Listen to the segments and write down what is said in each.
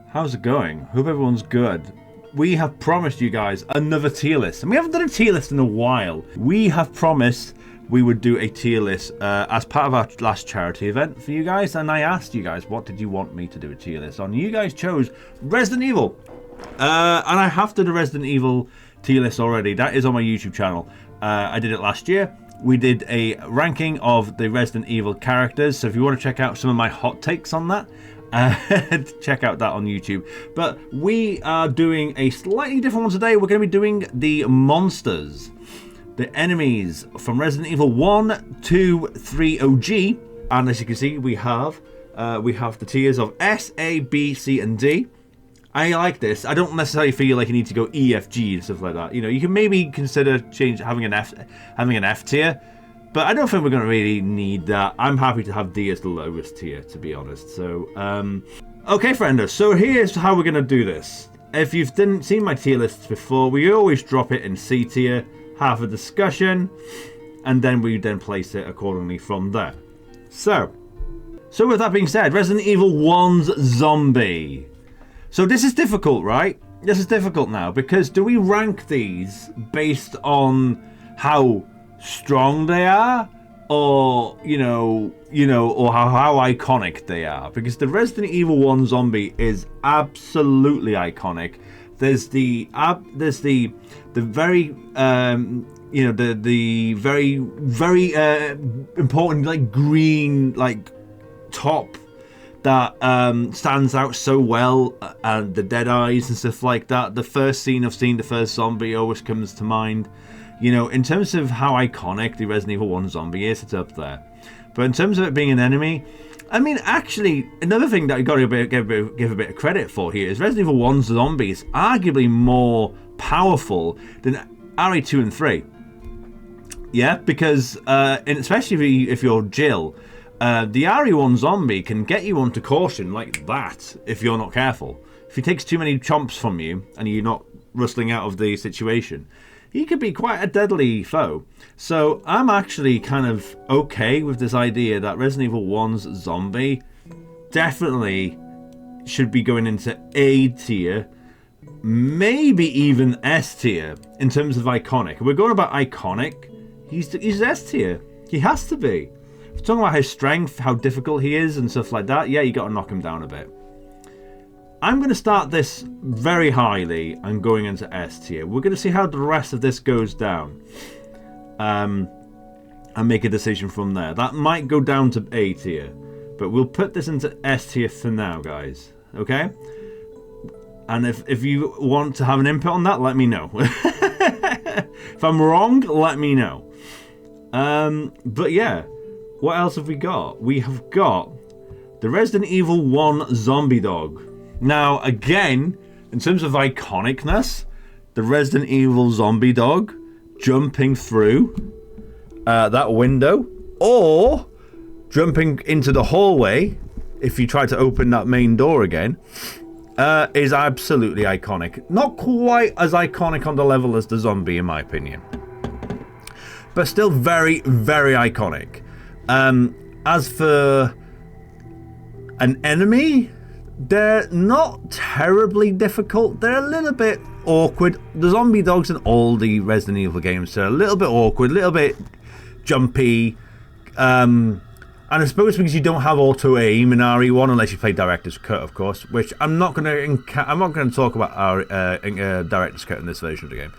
How's it going? Hope everyone's good. We have promised you guys another tier list, and we haven't done a tier list in a while. We have promised we would do a tier list as part of our last charity event for you guys, and I asked you guys, what did you want me to do a tier list on? You guys chose Resident Evil, and I have done a Resident Evil tier list already. That is on my YouTube channel. I did it last year. We did a ranking of the Resident Evil characters, so if you want to check out some of my hot takes on that, check out that on YouTube. But we are doing a slightly different one today. We're going to be doing the monsters, the enemies from Resident Evil 1, 2, 3 OG. And as you can see, we have the tiers of S, A, B, C, and D. I like this. I don't necessarily feel like you need to go E, F, G and stuff like that. You know, you can maybe consider having an F tier, but I don't think we're going to really need that. I'm happy to have D as the lowest tier, to be honest. So, okay, friendos. So here's how we're going to do this. If you've seen my tier lists before, we always drop it in C tier, have a discussion, and then we place it accordingly from there. So with that being said, Resident Evil 1's Zombie. So this is difficult, right? This is difficult now, because do we rank these based on how strong they are, or or how iconic they are? Because the Resident Evil 1 Zombie is absolutely iconic. There's the very the very important like green like top that stands out so well, and the dead eyes and stuff like that. The first scene of seeing the first zombie always comes to mind. You know, in terms of how iconic the Resident Evil 1 Zombie is, it's up there. But in terms of it being an enemy, I mean, actually, another thing that you got to give a bit of credit for here is Resident Evil 1 Zombie is arguably more powerful than RE2 and 3. Yeah, because and especially if you're Jill, the RE1 Zombie can get you onto caution like that if you're not careful. If he takes too many chomps from you and you're not rustling out of the situation, he could be quite a deadly foe. So I'm actually kind of okay with this idea that Resident Evil 1's Zombie definitely should be going into A tier, maybe even S tier in terms of iconic. We're going about iconic. He's S tier. He has to be. If we're talking about his strength, how difficult he is and stuff like that, yeah, you got to knock him down a bit. I'm going to start this very highly and going into S tier. We're going to see how the rest of this goes down, and make a decision from there. That might go down to A tier, but we'll put this into S tier for now, guys. Okay? And if you want to have an input on that, let me know. If I'm wrong, let me know. But yeah, what else have we got? We have got the Resident Evil 1 Zombie Dog. Now, again, in terms of iconicness, the Resident Evil Zombie Dog jumping through that window, or jumping into the hallway if you try to open that main door again, is absolutely iconic. Not quite as iconic on the level as the zombie, in my opinion, but still very, very iconic. As for an enemy, they're not terribly difficult. They're a little bit awkward. The zombie dogs in all the Resident Evil games are a little bit awkward, a little bit jumpy. And I suppose because you don't have auto aim in RE1 unless you play Director's Cut, of course, which I'm not going to talk about our Director's Cut in this version of the game.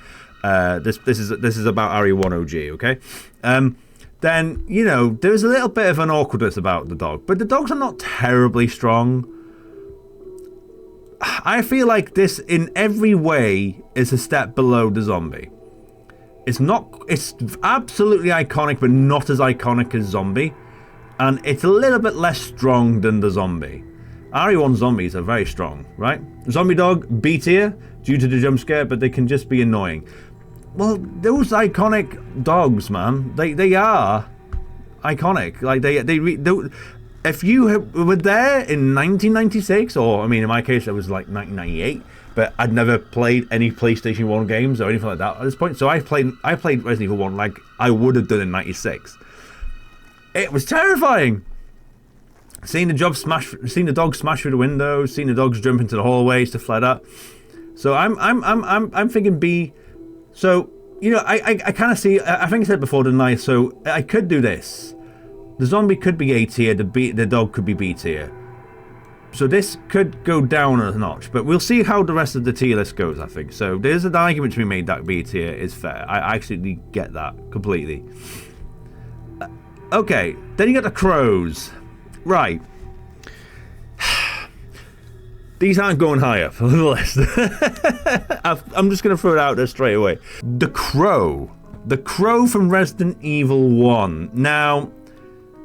This is about RE1 OG, okay? Then there's a little bit of an awkwardness about the dog, but the dogs are not terribly strong. I feel like this, in every way, is a step below the zombie. It's absolutely iconic, but not as iconic as zombie. And it's a little bit less strong than the zombie. RE1 zombies are very strong, right? Zombie dog, B tier, due to the jump scare, but they can just be annoying. Well, those iconic dogs, man, they are iconic. Like, they if you were there in 1996, or I mean, in my case, it was like 1998, but I'd never played any PlayStation 1 games or anything like that at this point. So I played Resident Evil 1 like I would have done in 96. It was terrifying. Seen the dog smash through the window, seen the dogs jump into the hallway, stuff like that. So I'm thinking B. So, you know, I kind of see. I think I said before, didn't I? So I could do this. The zombie could be A tier. The dog could be B tier. So this could go down a notch, but we'll see how the rest of the tier list goes, I think. So there's an argument to be made that B tier is fair. I actually get that completely. Okay, then you got the crows. Right. These aren't going high up on the list. I'm just going to throw it out there straight away. The Crow. The Crow from Resident Evil 1. Now,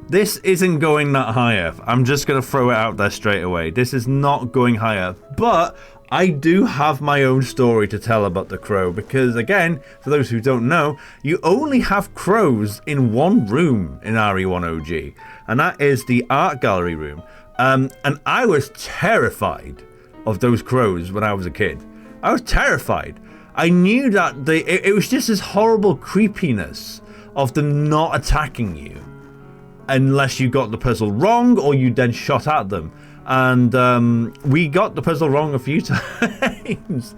this isn't going that high up. I'm just going to throw it out there straight away. This is not going high up. But I do have my own story to tell about the Crow. Because, again, for those who don't know, you only have crows in one room in RE1 OG. And that is the art gallery room. And I was terrified of those crows when I was a kid. I was terrified. I knew that it was just this horrible creepiness of them not attacking you unless you got the puzzle wrong or you then shot at them. And we got the puzzle wrong a few times.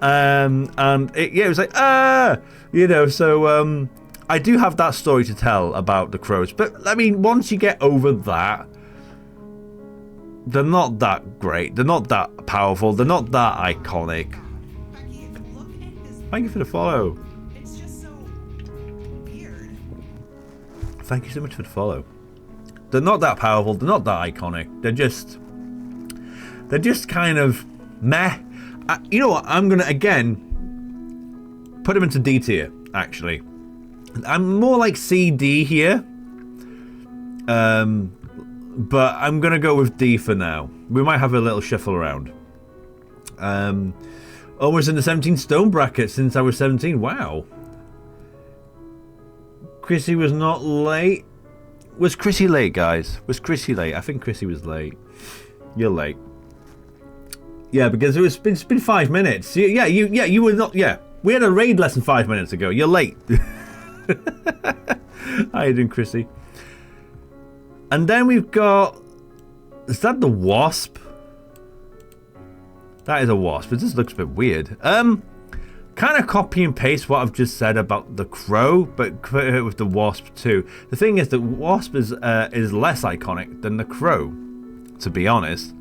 And it was like, you know, so I do have that story to tell about the crows. But, I mean, once you get over that, they're not that great. They're not that powerful. They're not that iconic. Thank you for the follow. It's just so weird. Thank you so much for the follow. They're not that powerful. They're not that iconic. They're just kind of meh. You know what? I'm gonna again put them into D tier. Actually, I'm more like C D here. But I'm going to go with D for now. We might have a little shuffle around. Almost in the 17 stone bracket since I was 17. Wow. Chrissy was not late. Was Chrissy late, guys? Was Chrissy late? I think Chrissy was late. You're late. Yeah, because it's been 5 minutes. Yeah, you were not. Yeah, we had a raid less than 5 minutes ago. You're late. How you doing, Chrissy? And then we've got... Is that the wasp? That is a wasp. It just looks a bit weird. Kind of copy and paste what I've just said about the crow, but put it with the wasp too. The thing is that wasp is less iconic than the crow, to be honest.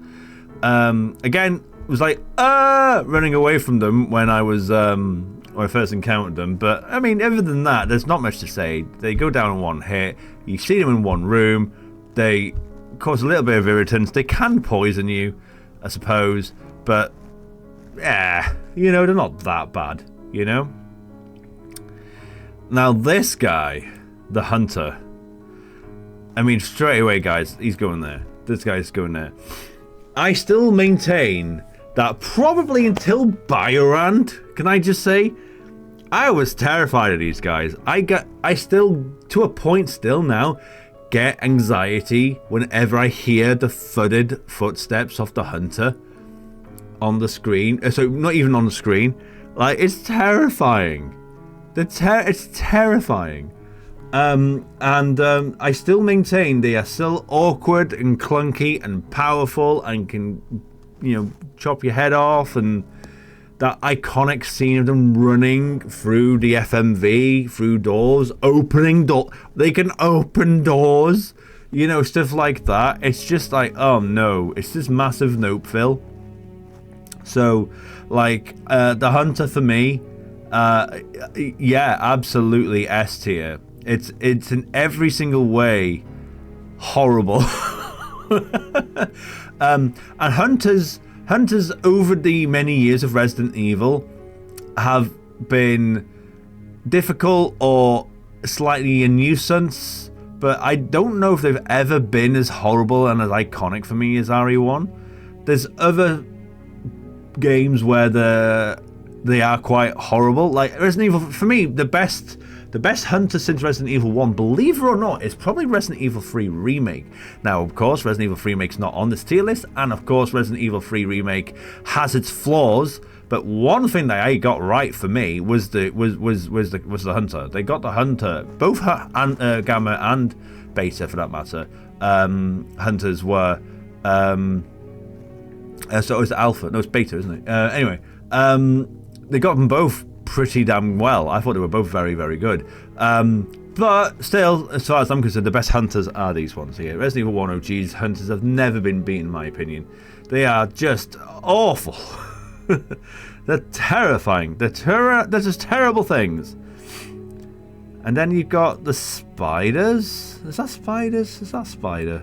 Again, it was like running away from them when I was when I first encountered them. But I mean, other than that, there's not much to say. They go down in one hit. You see them in one room. They cause a little bit of irritants. They can poison you, I suppose, but yeah, you know, they're not that bad, you know? Now this guy, the hunter, I mean, straight away, guys, he's going there. This guy's going there. I still maintain that probably until Biorand, can I just say, I was terrified of these guys. I still, to a point still now, get anxiety whenever I hear the thudded footsteps of the hunter on the screen. So not even on the screen. Like, it's terrifying. It's terrifying. I still maintain they are still awkward and clunky and powerful and can, you know, chop your head off, and that iconic scene of them running through the FMV, through doors, opening door. They can open doors, you know, stuff like that. It's just like, oh no, it's this massive nope fill. So, like, the hunter for me, yeah, absolutely S tier. It's in every single way horrible. And hunters over the many years of Resident Evil have been difficult or slightly a nuisance, but I don't know if they've ever been as horrible and as iconic for me as RE1. There's other games where they are quite horrible. Like Resident Evil, for me, the best hunter since Resident Evil 1, believe it or not, is probably Resident Evil 3 Remake. Now, of course, Resident Evil 3 Remake's not on this tier list, and of course, Resident Evil 3 Remake has its flaws, but one thing that I got right for me was the hunter. They got the hunter, both Gamma and Beta for that matter, hunters were. So it was alpha. No, it's beta, isn't it? Anyway, they got them both pretty damn well. I thought they were both very, very good. But still, as far as I'm concerned, the best hunters are these ones here. Resident Evil 1 OG's hunters have never been beaten, in my opinion. They are just awful. They're terrifying. They're just terrible things. And then you've got the spiders. Is that spiders? Is that spider?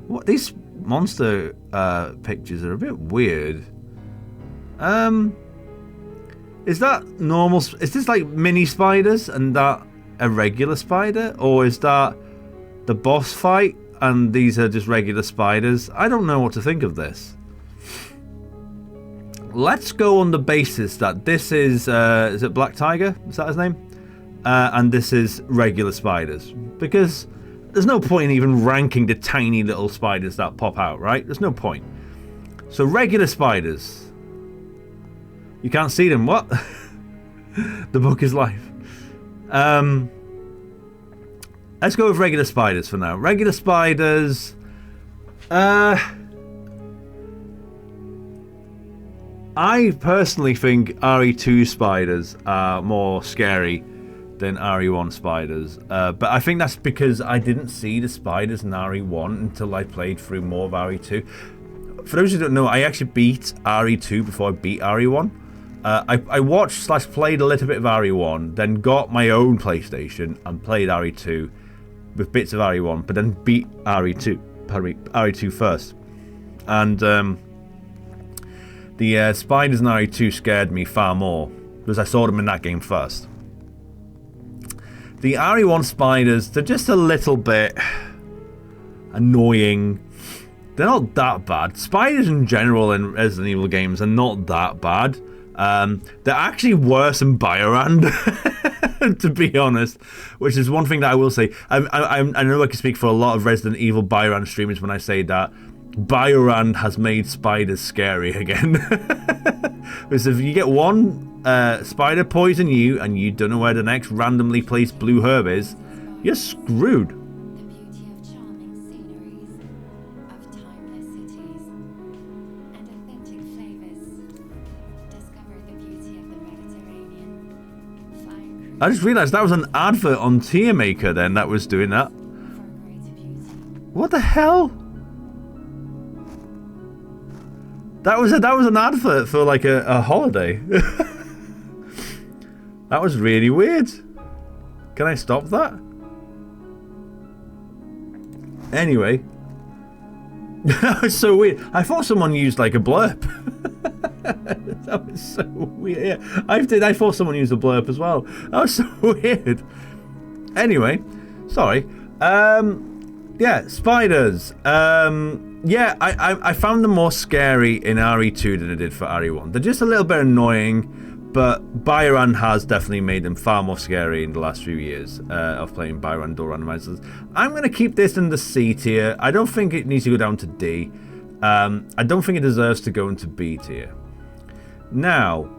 What? These monster pictures are a bit weird. Is that normal? Is this like mini spiders and that a regular spider? Or is that the boss fight and these are just regular spiders? I don't know what to think of this. Let's go on the basis that this is it Black Tiger? Is that his name? And this is regular spiders. Because there's no point in even ranking the tiny little spiders that pop out, right? There's no point. So regular spiders. You can't see them. What? The book is life. Let's go with regular spiders for now. Regular spiders. I personally think RE2 spiders are more scary than RE1 spiders. But I think that's because I didn't see the spiders in RE1 until I played through more of RE2. For those who don't know, I actually beat RE2 before I beat RE1. I watched / played a little bit of RE1, then got my own PlayStation and played RE2 with bits of RE1, but then beat RE2 first. And the spiders in RE2 scared me far more because I saw them in that game first. The RE1 spiders, they're just a little bit annoying. They're not that bad. Spiders in general in Resident Evil games are not that bad. They're actually worse than Biorand, to be honest, which is one thing that I will say. I know I can speak for a lot of Resident Evil Biorand streamers when I say that Biorand has made spiders scary again. Because if you get one spider poison you and you don't know where the next randomly placed blue herb is, you're screwed. I just realised that was an advert on Tier Maker then that was doing that. What the hell? That was an advert for like a holiday. That was really weird. Can I stop that? Anyway. That was so weird. I thought someone used like a blurb. That was so weird. Yeah, I thought someone used a blurb as well. That was so weird. Anyway, sorry. Yeah, spiders. Yeah, I found them more scary in RE2 than I did for RE1. They're just a little bit annoying, but Biorand has definitely made them far more scary in the last few years of playing Biorand door randomizers. I'm going to keep this in the C tier. I don't think it needs to go down to D. I don't think it deserves to go into B tier. Now,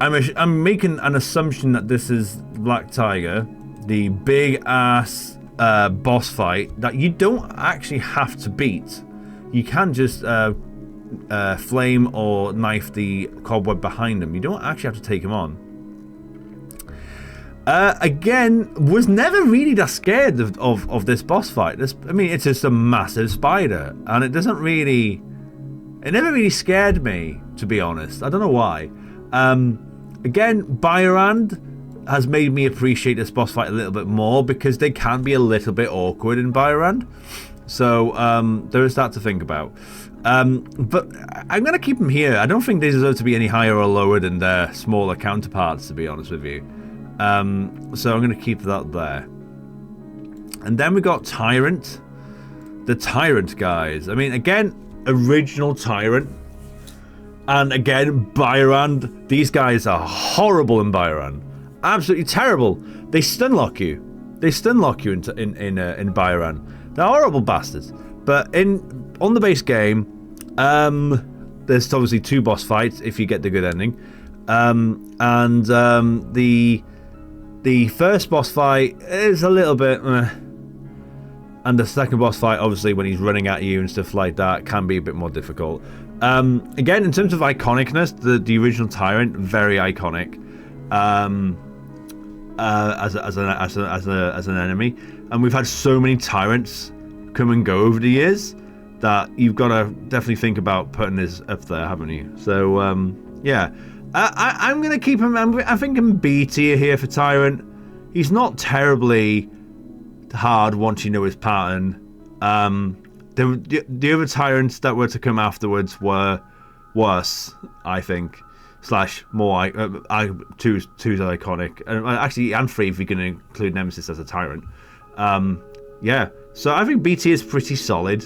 I'm making an assumption that this is Black Tiger, the big ass boss fight that you don't actually have to beat. You can just flame or knife the cobweb behind him. You don't actually have to take him on. Again, was never really that scared of this boss fight. I mean, it's just a massive spider, and it never really scared me, to be honest. I don't know why. Again, Biorand has made me appreciate this boss fight a little bit more because they can be a little bit awkward in Biorand. So there is that to think about. But I'm going to keep them here. I don't think they deserve to be any higher or lower than their smaller counterparts, to be honest with you. So I'm going to keep that there. And then we got Tyrant. The Tyrant guys. I mean, again, original Tyrant. And again, Biorand. These guys are horrible in Biorand. Absolutely terrible. They stun lock you. They stun lock you in Biorand. They're horrible bastards. But on the base game, there's obviously 2 boss fights if you get the good ending. The first boss fight is a little bit And the second boss fight, obviously, when he's running at you and stuff like that, can be a bit more difficult. Again, in terms of iconicness, the original Tyrant, very iconic as an enemy. And we've had so many Tyrants come and go over the years that you've got to definitely think about putting this up there, haven't you? So, yeah. I'm going to keep him... I'm thinking B tier here for Tyrant. He's not terribly hard once you know his pattern. The other Tyrants that were to come afterwards were worse, I think. Slash more... two's iconic. Actually, and 3 if you're going to include Nemesis as a Tyrant. Yeah. So I think B tier is pretty solid,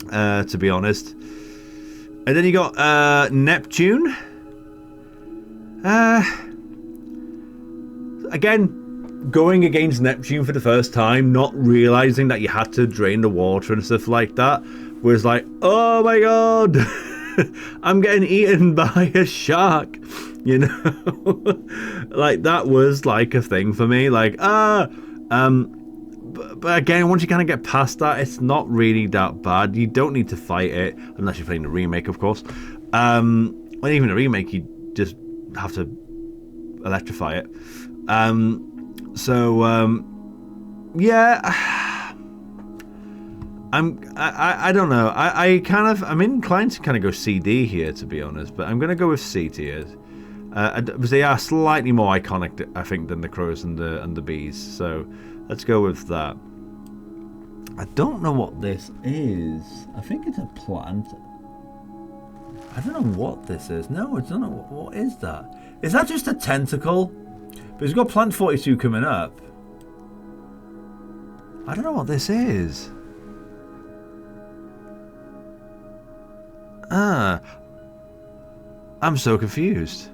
to be honest. And then you got Neptune. Again, going against Neptune for the first time, not realizing that you had to drain the water and stuff like that, was like, oh my god, I'm getting eaten by a shark, you know. Like, that was like a thing for me, like, but again, once you kind of get past that, it's not really that bad. You don't need to fight it unless you're playing the remake, of course. Well, even a remake, you just have to electrify it. Yeah, I don't know. I'm inclined to kind of go CD here, to be honest, but I'm going to go with C tier. Because they are slightly more iconic, I think, than the crows and the bees. So let's go with that. I don't know what this is. I think it's a plant. I don't know what this is. No, I don't know. What is that? Is that just a tentacle? But it's got Plant 42 coming up. I don't know what this is. I'm so confused.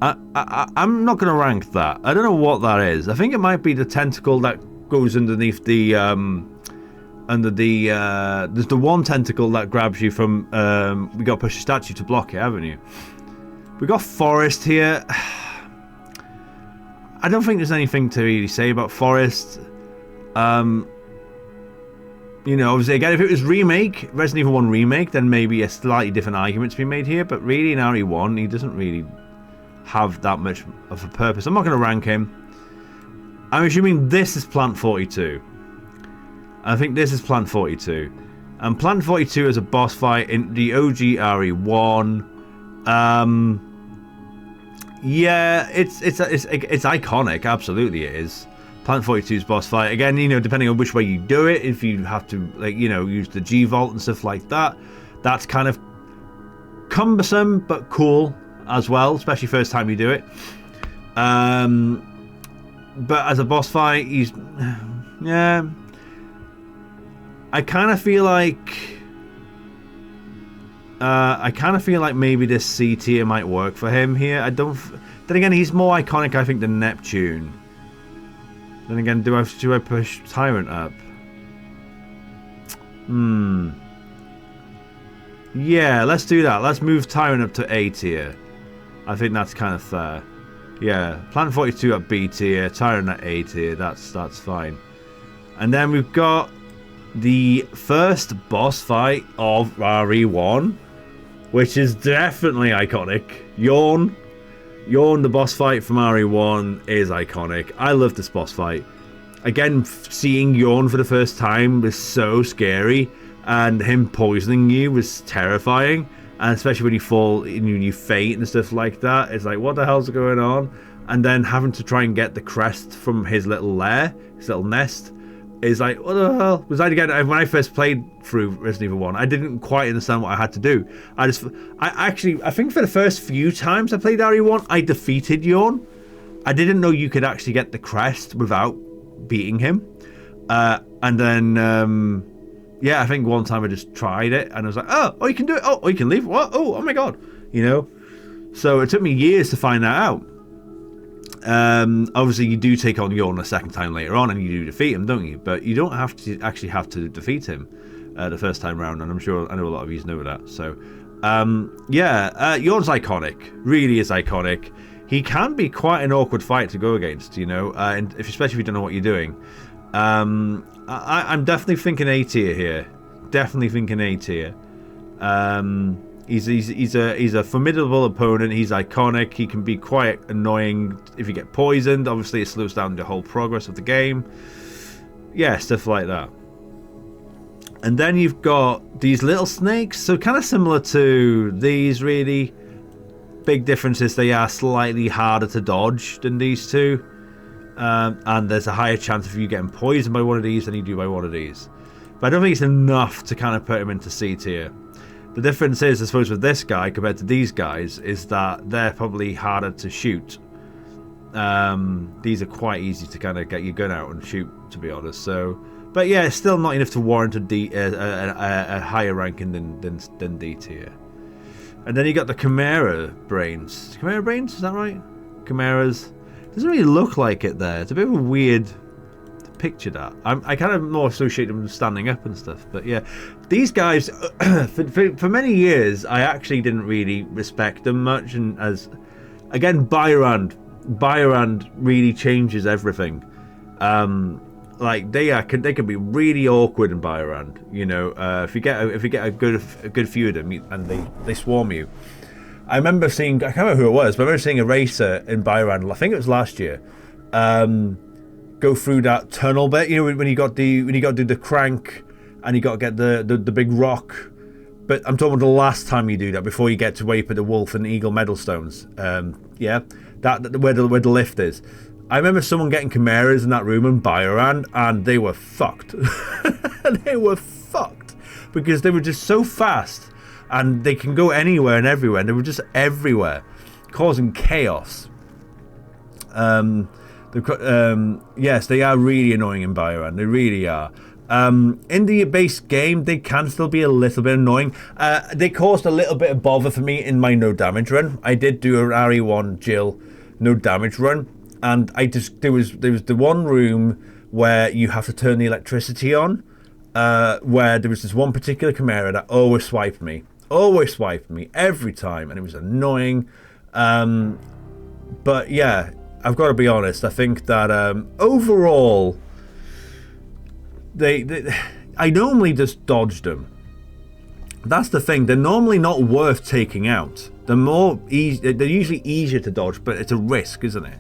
I'm not going to rank that. I don't know what that is. I think it might be the tentacle that goes underneath the there's the one tentacle that grabs you from we got to push a statue to block it, haven't you? We got Forest here. I don't think there's anything to really say about Forest. You know, obviously, again, if it was remake, Resident Evil 1 remake, then maybe a slightly different argument to be made here. But really, in RE1, he doesn't really have that much of a purpose. I'm not going to rank him. I'm assuming this is Plant 42. I think this is Plant 42. And Plant 42 is a boss fight in the OG RE1. Yeah, it's iconic. Absolutely, it is. Plant 42's boss fight. Again, you know, depending on which way you do it, if you have to, like, you know, use the G-Vault and stuff like that, that's kind of cumbersome but cool as well, especially first time you do it. But as a boss fight, he's... yeah... I kind of feel like maybe this C tier might work for him here. I don't. Then again, he's more iconic, I think, than Neptune. Then again, do I push Tyrant up? Yeah, let's do that. Let's move Tyrant up to A tier. I think that's kind of fair. Yeah, Plant 42 at B tier, Tyrant at A tier. That's fine. And then we've got the first boss fight of RE1, which is definitely iconic. Yawn, the boss fight from RE1 is iconic. I love this boss fight. Again, seeing Yawn for the first time was so scary, and him poisoning you was terrifying. And especially when you fall and you faint and stuff like that, it's like, what the hell's going on? And then having to try and get the crest from his little lair, his little nest, is like, what the hell? Was that again? When I first played through Resident Evil 1, I didn't quite understand what I had to do. I think for the first few times I played RE1, I defeated Yawn. I didn't know you could actually get the crest without beating him. And then, yeah, I think one time I just tried it and I was like, oh, you can do it. Oh, you can leave. What? Oh my god. You know? So it took me years to find that out. Obviously you do take on Yawn a second time later on and you do defeat him, don't you? But you don't have to defeat him the first time round, and I know a lot of you know that. So yeah, Yawn's iconic, really is iconic. He can be quite an awkward fight to go against, you know, and especially if you don't know what you're doing. I'm definitely thinking A tier here. Definitely thinking A tier. He's a formidable opponent. He's iconic. He can be quite annoying if you get poisoned. Obviously, it slows down the whole progress of the game. Yeah, stuff like that. And then you've got these little snakes. So kind of similar to these, really. Big difference is they are slightly harder to dodge than these two. And there's a higher chance of you getting poisoned by one of these than you do by one of these. But I don't think it's enough to kind of put him into C tier. The difference is, I suppose, with this guy compared to these guys, is that they're probably harder to shoot. These are quite easy to kind of get your gun out and shoot, to be honest. So, but yeah, it's still not enough to warrant a higher ranking than D tier. And then you got the Chimera brains. Chimera brains, is that right? Chimeras. Doesn't really look like it there. It's a bit of a weird picture that. I kind of more associate them with standing up and stuff. But yeah, these guys, for many years, I actually didn't really respect them much. And as, again, Byrand really changes everything. Like they can be really awkward in Byrand. You know, if you get a good few of them and they swarm you. I remember seeing, I can't remember who it was, but I remember seeing a racer in Byrand, I think it was last year, go through that tunnel bit. You know, when you got to do the crank and you got to get the big rock. But I'm talking about the last time you do that, before you get to where you put the wolf and eagle medal stones. Yeah, that where the lift is. I remember someone getting chimeras in that room in Byrand, and they were fucked. They were fucked because they were just so fast, and they can go anywhere and everywhere. And they were just everywhere, causing chaos. Yes, they are really annoying in Byrand. They really are. In the base game, they can still be a little bit annoying. They caused a little bit of bother for me in my no damage run. I did do an RE1 Jill no damage run, and there was the one room where you have to turn the electricity on, where there was this one particular Chimera that always swiped me every time, and it was annoying. But yeah, I've got to be honest. I think that overall, I normally just dodge them. That's the thing. They're normally not worth taking out. They're usually easier to dodge, but it's a risk, isn't it?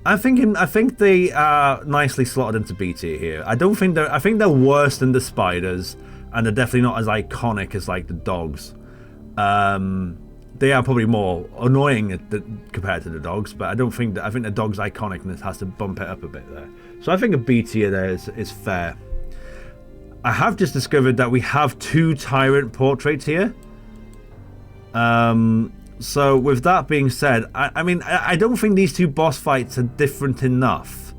I think they are nicely slotted into B tier here. I think they're worse than the spiders, and they're definitely not as iconic as like the dogs. They are probably more annoying compared to the dogs, but I think the dog's iconicness has to bump it up a bit there. So I think a B tier there is fair. I have just discovered that we have 2 tyrant portraits here. So with that being said, I mean, I don't think these 2 boss fights are different enough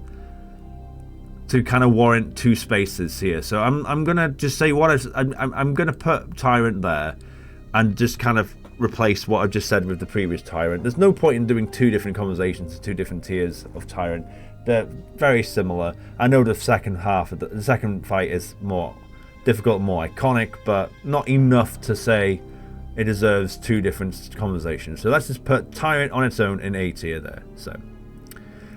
to kind of warrant 2 spaces here. So I'm gonna just say I'm gonna put tyrant there, and just kind of replace what I've just said with the previous tyrant. There's no point in doing 2 different conversations, 2 different tiers of tyrant. They're very similar. I know the second half of the second fight is more difficult, more iconic, but not enough to say it deserves 2 different conversations. So let's just put tyrant on its own in A tier there. So,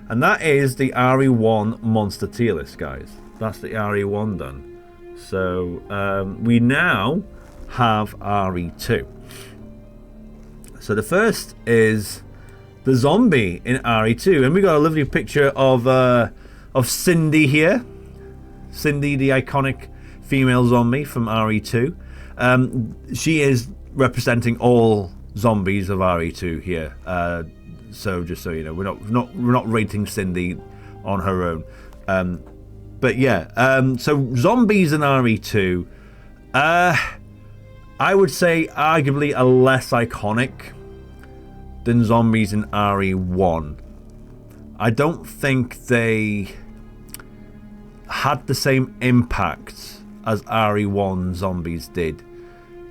and that is the RE1 monster tier list, guys. That's the RE1 done. So we now have RE2. So the first is the zombie in RE2, and we got a lovely picture of Cindy here. Cindy, the iconic female zombie from RE2. She is representing all zombies of RE2 here. So just so you know, we're not rating Cindy on her own. But yeah, so zombies in RE2, I would say arguably are less iconic than zombies in RE1. I don't think they had the same impact as RE1 zombies did.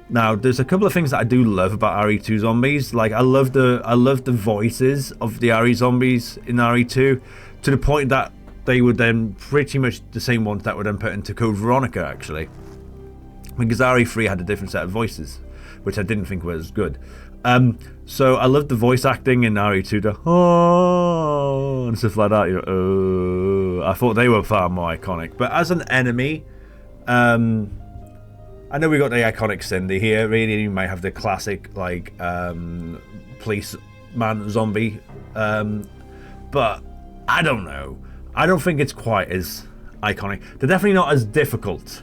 Now, there's a couple of things that I do love about RE2 zombies. Like I love the voices of the RE zombies in RE2, to the point that they were then pretty much the same ones that were then put into Code Veronica, actually. Because RE3 had a different set of voices, which I didn't think was good. So I love the voice acting in RE2, the oh and stuff like that. You know, So I thought they were far more iconic. But as an enemy, I know we got the iconic Cindy here. Really, you might have the classic like policeman zombie, but I don't know. I don't think it's quite as iconic. They're definitely not as difficult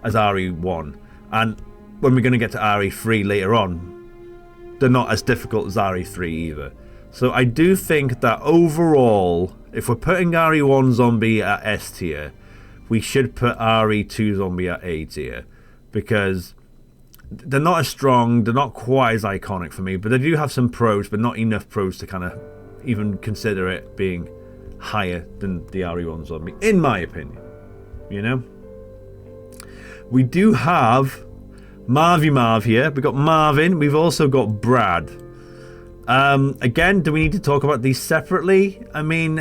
as RE1, and when we're going to get to RE3 later on, they're not as difficult as RE3 either. So I do think that overall, if we're putting RE1 zombie at S tier, we should put RE2 zombie at A tier, because they're not as strong, they're not quite as iconic for me, but they do have some pros, but not enough pros to kind of even consider it being higher than the RE1 zombie, in my opinion. You know? We do have Marv here. We've got Marvin, we've also got Brad. Again, do we need to talk about these separately? I mean,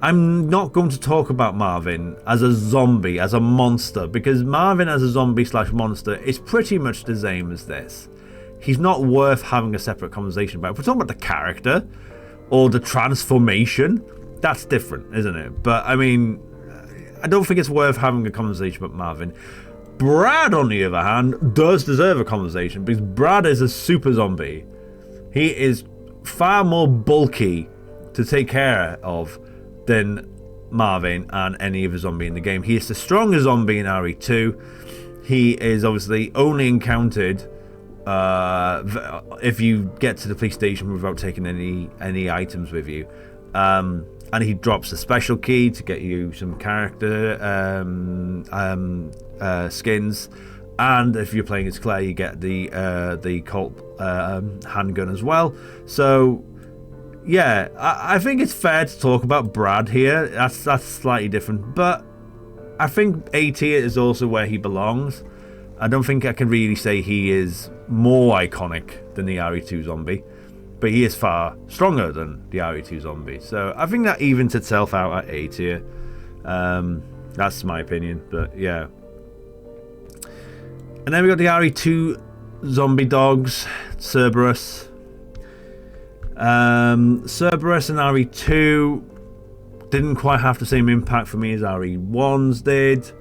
I'm not going to talk about Marvin as a zombie, as a monster, because Marvin as a zombie / monster is pretty much the same as this. He's not worth having a separate conversation about. If we're talking about the character or the transformation, that's different, isn't it? But I mean, I don't think it's worth having a conversation about Marvin. Brad, on the other hand, does deserve a conversation, because Brad is a super zombie. He is far more bulky to take care of than Marvin and any other zombie in the game. He is the strongest zombie in RE2. He is obviously only encountered if you get to the police station without taking any items with you. And he drops a special key to get you some character skins. And if you're playing as Claire, you get the Colt handgun as well. So yeah, I think it's fair to talk about Brad here. That's slightly different, but I think A tier is also where he belongs. I don't think I can really say he is more iconic than the RE2 zombie, but he is far stronger than the RE2 zombie. So I think that evens itself out at A tier. That's my opinion, but yeah. And then we got the RE2 zombie dogs, Cerberus. Cerberus and RE2 didn't quite have the same impact for me as RE1s did.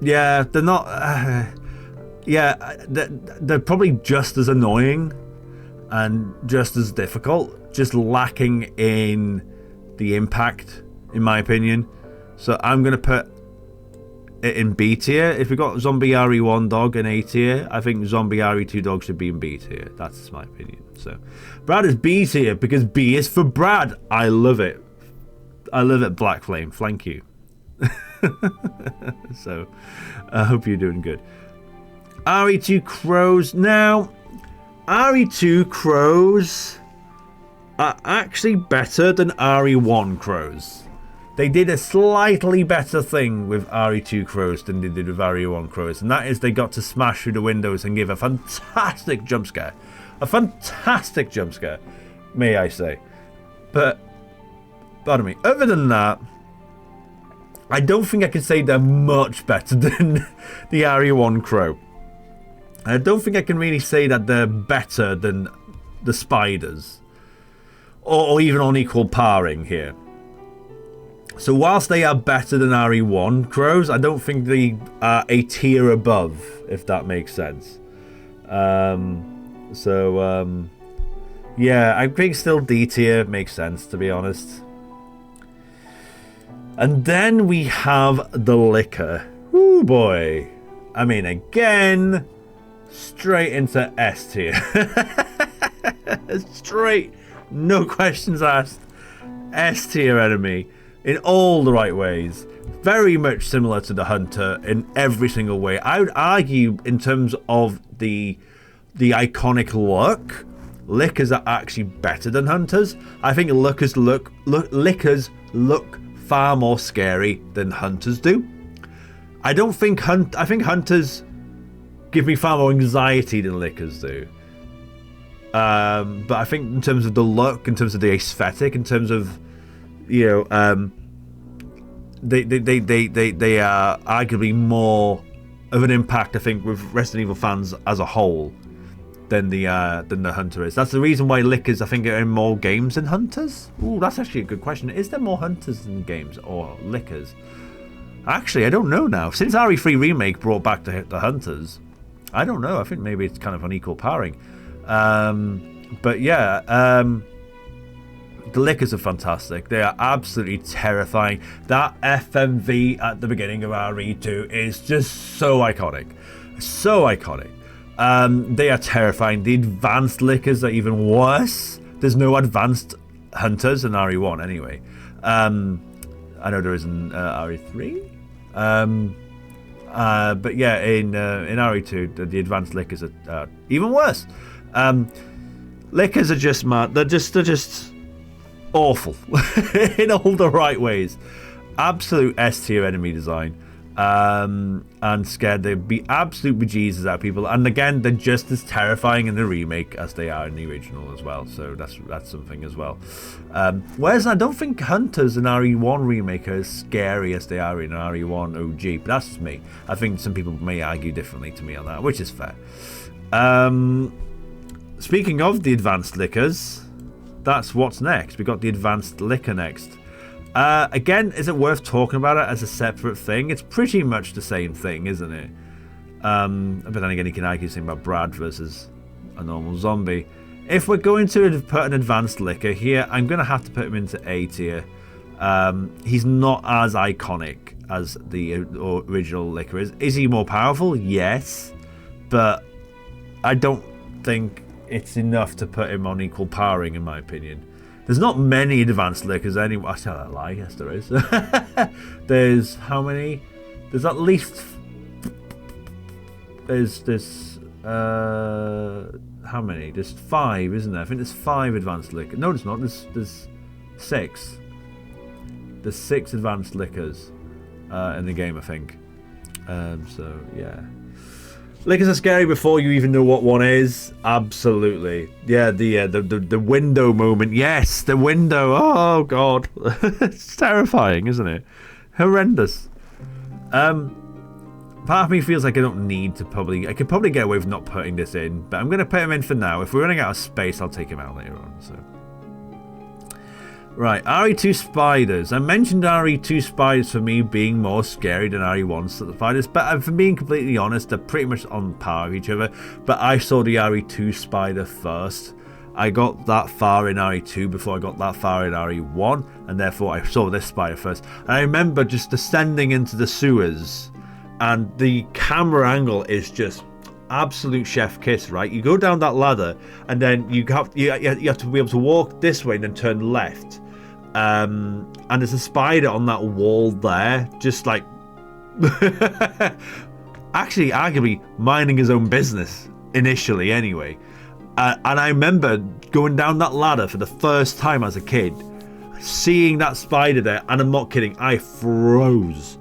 Yeah, they're not. They're probably just as annoying and just as difficult, just lacking in the impact, in my opinion. So I'm gonna put it in B tier. If we got zombie RE1 dog in A tier, I think zombie RE2 dog should be in B tier. That's my opinion. So Brad is B tier because B is for Brad. I love it. I love it, Black Flame. Thank you. So I hope you're doing good. RE2 crows. Now, RE2 crows are actually better than RE1 crows. They did a slightly better thing with RE2 crows than they did with RE1 crows, and that is they got to smash through the windows and give a fantastic jump scare. A fantastic jump scare, may I say. But, pardon me, other than that, I don't think I can say they're much better than the RE1 crow. I don't think I can really say that they're better than the spiders, or even on equal paring here. So whilst they are better than RE1 crows, I don't think they are a tier above, if that makes sense. Yeah, I think still D tier makes sense, to be honest. And then we have the liquor. Ooh boy. I mean, again, straight into S tier. Straight, no questions asked. S tier enemy. In all the right ways. Very much similar to the Hunter in every single way. I would argue in terms of the iconic look, Lickers are actually better than Hunters. I think Lickers look far more scary than Hunters do. I think Hunters give me far more anxiety than Lickers do. But I think in terms of the look, in terms of the aesthetic, in terms of, you know, they are arguably more of an impact, I think, with Resident Evil fans as a whole than the hunter is. That's the reason why lickers, I think, are in more games than hunters. Ooh, that's actually a good question. Is there more hunters than games or lickers? Actually, I don't know now. Since RE3 Remake brought back the hunters, I don't know. I think maybe it's kind of on equal pairing. But yeah, the lickers are fantastic. They are absolutely terrifying. That FMV at the beginning of RE2 is just so iconic. So iconic. They are terrifying. The advanced lickers are even worse. There's no advanced hunters in RE1 anyway. I know there is in RE3. But yeah, in RE2, the advanced lickers are even worse. Lickers are just mad. They're just awful in all the right ways. Absolute S tier enemy design. And scared they'd be absolute bejesus out of people. And again, they're just as terrifying in the remake as they are in the original as well. So that's something as well. Whereas I don't think hunters in RE1 remake are as scary as they are in RE1 OG. But that's just me. I think some people may argue differently to me on that, which is fair. Speaking of the advanced lickers, that's what's next. We got the advanced licker next. Again, is it worth talking about it as a separate thing? It's pretty much the same thing, isn't it? But then again, you can argue something about Brad versus a normal zombie. If we're going to put an advanced licker here, I'm going to have to put him into A tier. He's not as iconic as the original licker is. Is he more powerful? Yes. But I don't think it's enough to put him on equal powering, in my opinion. There's not many advanced lickers anyway. I tell that lie. Yes, there is. There's how many? There's at least. There's how many? There's 5, isn't there? I think there's 5 advanced lickers. No, there's not. There's 6. There's 6 advanced lickers in the game, I think. So yeah. Lickers are scary before you even know what one is. Absolutely. Yeah, the window moment. Yes, the window. Oh, God. It's terrifying, isn't it? Horrendous. Part of me feels like I don't need to I could probably get away with not putting this in, but I'm going to put him in for now. If we're running out of space, I'll take him out later on. So. Right, RE2 spiders. I mentioned RE2 spiders for me being more scary than RE1 spiders, but if I'm being completely honest, they're pretty much on par with each other. But I saw the RE2 spider first. I got that far in RE2 before I got that far in RE1, and therefore I saw this spider first. And I remember just descending into the sewers, and the camera angle is just absolute chef kiss, right? You go down that ladder, and then you have to be able to walk this way and then turn left. And there's a spider on that wall there, just like actually arguably minding his own business initially anyway. And I remember going down that ladder for the first time as a kid, seeing that spider there, and I'm not kidding, I froze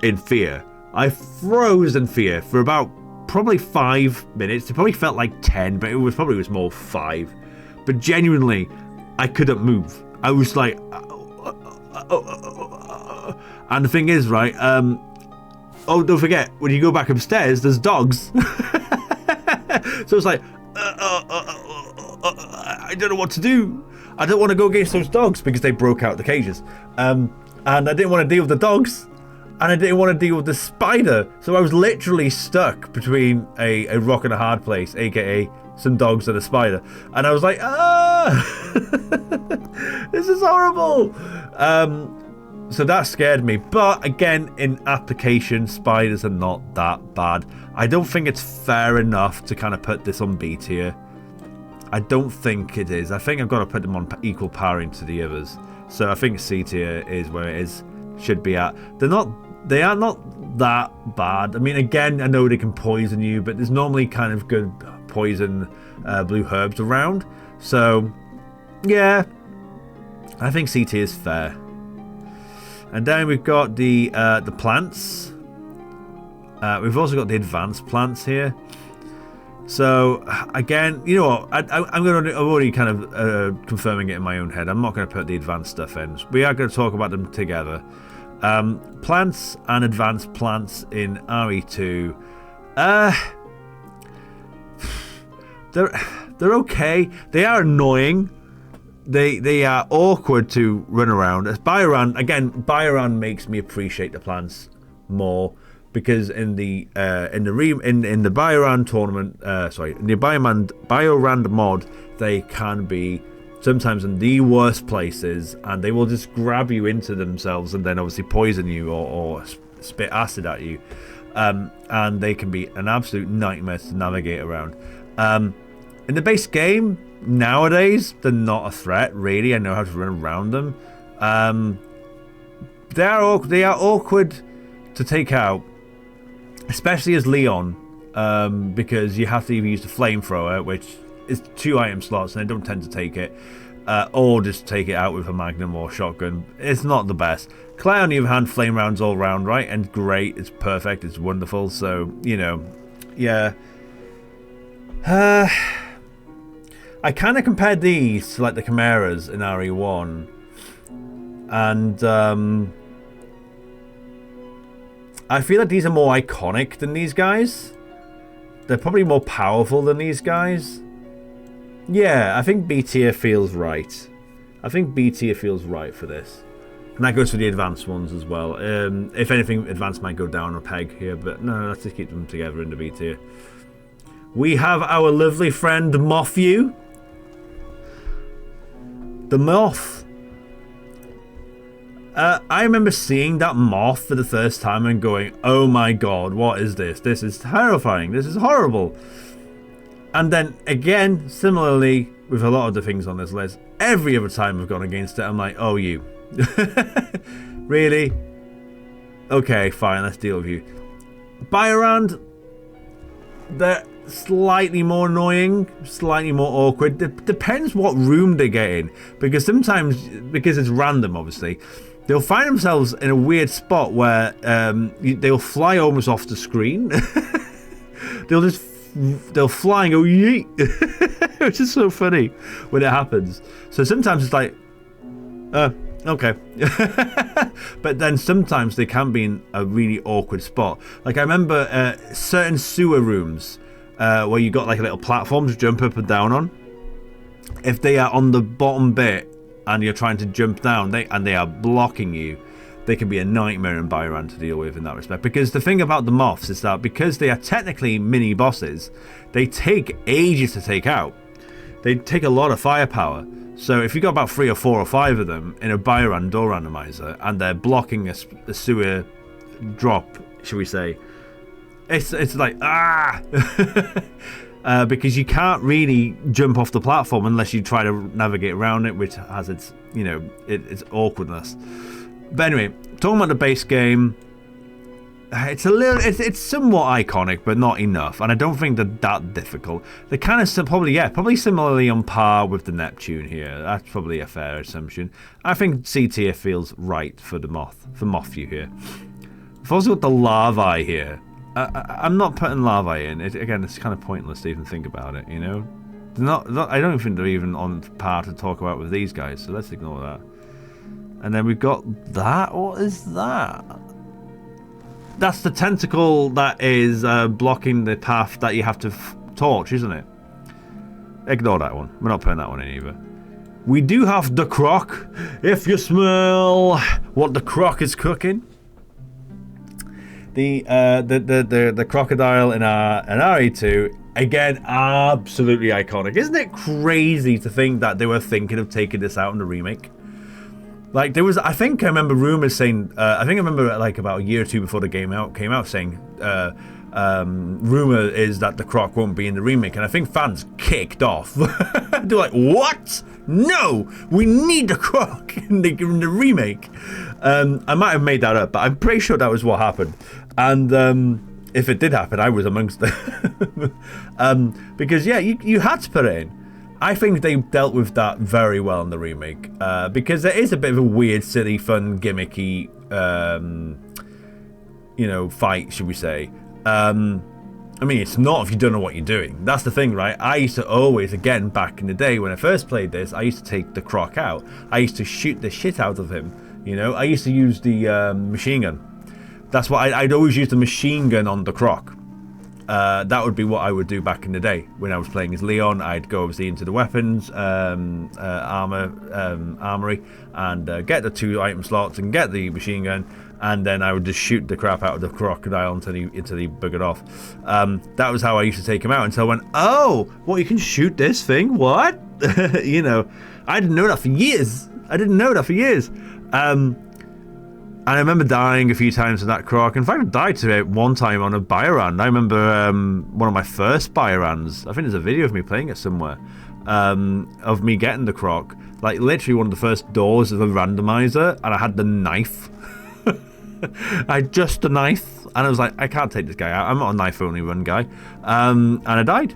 in fear. I froze in fear for about probably 5 minutes. It probably felt like 10, but it was more 5. But genuinely, I couldn't move. I was like, and the thing is, right? Oh, don't forget, when you go back upstairs, there's dogs. So it's like, I don't know what to do. I don't want to go against those dogs because they broke out the cages. And I didn't want to deal with the dogs, and I didn't want to deal with the spider. So I was literally stuck between a rock and a hard place, aka some dogs and a spider, and I was like, this is horrible. So that scared me. But again, in application, spiders are not that bad. I don't think it's fair enough to kind of put this on B tier. I don't think it is. I think I've got to put them on equal powering to the others. So I think C tier is where it should be at. They are not that bad. I mean, again, I know they can poison you, but there's normally kind of good poison blue herbs around. So yeah, I think C tier is fair. And then we've got the plants. We've also got the advanced plants here. So again, you know what? I'm already kind of confirming it in my own head. I'm not going to put the advanced stuff in. We are going to talk about them together. Plants and advanced plants in RE2. they're okay. They are annoying. They are awkward to run around. As Bioran makes me appreciate the plants more, because in the Bioran tournament, in the Biorand mod, they can be sometimes in the worst places, and they will just grab you into themselves and then obviously poison you or spit acid at you, and they can be an absolute nightmare to navigate around. In the base game nowadays, they're not a threat really. I know how to run around them. They are awkward to take out, especially as Leon, because you have to either use the flamethrower, which is 2 item slots, and I don't tend to take it, or just take it out with a magnum or shotgun. It's not the best. Claire, on the other hand, flame rounds all round, right? And great, it's perfect, it's wonderful. So, you know, yeah. I kind of compared these to like the Chimeras in RE1, and I feel like these are more iconic than these guys. They're probably more powerful than these guys. Yeah, I think B tier feels right. I think B tier feels right for this. And that goes for the advanced ones as well. If anything, advanced might go down a peg here, but no, let's just keep them together in the B tier. We have our lovely friend Mothview. The moth. I remember seeing that moth for the first time and going, oh my god, what is this? This is terrifying. This is horrible. And then again, similarly, with a lot of the things on this list, every other time I've gone against it, I'm like, oh, you. Really? Okay, fine, let's deal with you. Biorand, they're slightly more annoying, slightly more awkward. Depends what room they get in, because sometimes, because it's random obviously, they'll find themselves in a weird spot where they'll fly almost off the screen. They'll fly and go yeet, which is so funny when it happens. So sometimes it's like, okay. But then sometimes they can be in a really awkward spot. Like I remember certain sewer rooms where you got like a little platform to jump up and down on. If they are on the bottom bit and you're trying to jump down, they are blocking you, they can be a nightmare in Bioran to deal with in that respect. Because the thing about the moths is that because they are technically mini bosses, they take ages to take out. They take a lot of firepower. So if you got about 3 or 4 or 5 of them in a Bioran door randomizer and they're blocking a sewer drop, should we say, it's like because you can't really jump off the platform unless you try to navigate around it, which has its, you know, its awkwardness. But anyway, talking about the base game, it's somewhat iconic, but not enough, and I don't think they're that difficult. They're kind of probably similarly on par with the Neptune here. That's probably a fair assumption. I think C tier feels right for the Mothview here. We've also got the Larvae here. I'm not putting Larvae in. Again, it's kind of pointless to even think about it, you know? I don't think they're even on par to talk about with these guys, so let's ignore that. And then we've got that. What is that? That's the tentacle that is blocking the path that you have to torch, isn't it? Ignore that one. We're not putting that one in either. We do have the croc. If you smell what the croc is cooking. The crocodile in RE2, again, absolutely iconic. Isn't it crazy to think that they were thinking of taking this out in the remake? Like there was, I remember rumors saying, like about a year or two before the game came out saying, rumor is that the croc won't be in the remake, and I think fans kicked off. They're like, what? No, we need the croc in the remake. I might have made that up, but I'm pretty sure that was what happened. And if it did happen, I was amongst them. Because yeah, you had to put it in. I think they dealt with that very well in the remake, because there is a bit of a weird, silly, fun, gimmicky, fight, should we say. I mean, it's not if you don't know what you're doing. That's the thing, right? I used to always, again, back in the day when I first played this, I used to take the croc out. I used to shoot the shit out of him, you know? I used to use the machine gun. That's what I'd always use the machine gun on the croc. that would be what I would do back in the day when I was playing as Leon. I'd go obviously into the weapons armory and get the 2 item slots and get the machine gun, and then I would just shoot the crap out of the crocodile until he buggered off. That was how I used to take him out until I went, oh, what, you can shoot this thing? What? You know, I didn't know that for years. And I remember dying a few times to that croc. In fact, I died to it one time on a Bioran. I remember one of my first Biorans. I think there's a video of me playing it somewhere. Of me getting the croc. Like, literally one of the first doors of a randomizer. And I had the knife. I had just the knife. And I was like, I can't take this guy out. I'm not a knife-only run guy. And I died.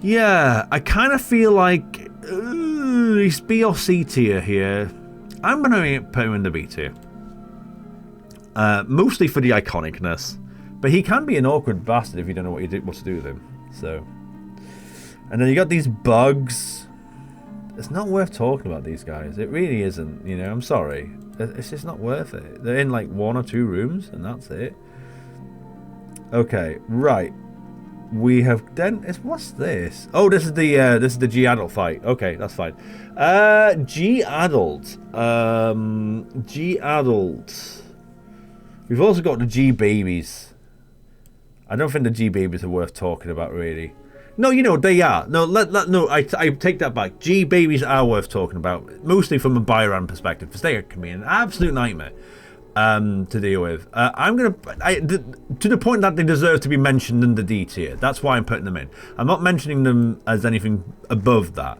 Yeah, I kind of feel like... he's B or C tier here. I'm going to put him in the B tier. Mostly for the iconicness. But he can be an awkward bastard if you don't know what to do with him. So, and then you got these bugs. It's not worth talking about these guys. It really isn't. You know, I'm sorry. It's just not worth it. They're in like 1 or 2 rooms and that's it. Okay, right. We have what's this? Oh, this is the G adult fight. Okay, that's fine. G adult. G adult. We've also got the G babies. I don't think the G babies are worth talking about really. No, you know they are. No, no. I take that back. G babies are worth talking about, mostly from a Byron perspective, because they can be an absolute nightmare. To deal with. I'm gonna to the point that they deserve to be mentioned in the D tier. That's why I'm putting them in. I'm not mentioning them as anything above that,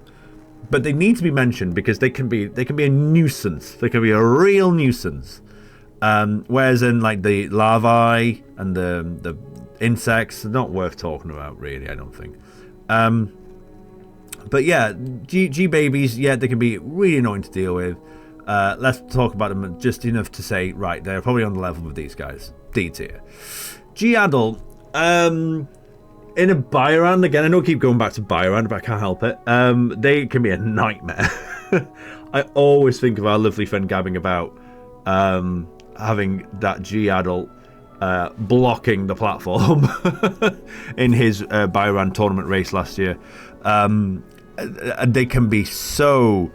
but they need to be mentioned because they can be a nuisance. They can be a real nuisance. Whereas in like the larvae and the insects, they're not worth talking about really. I don't think. But yeah, G babies. Yeah, they can be really annoying to deal with. Let's talk about them just enough to say, right, they're probably on the level with these guys. D tier. G adult. In a Bioran, again, I know I keep going back to Bioran, but I can't help it. They can be a nightmare. I always think of our lovely friend gabbing about having that G adult blocking the platform in his Bioran tournament race last year. They can be so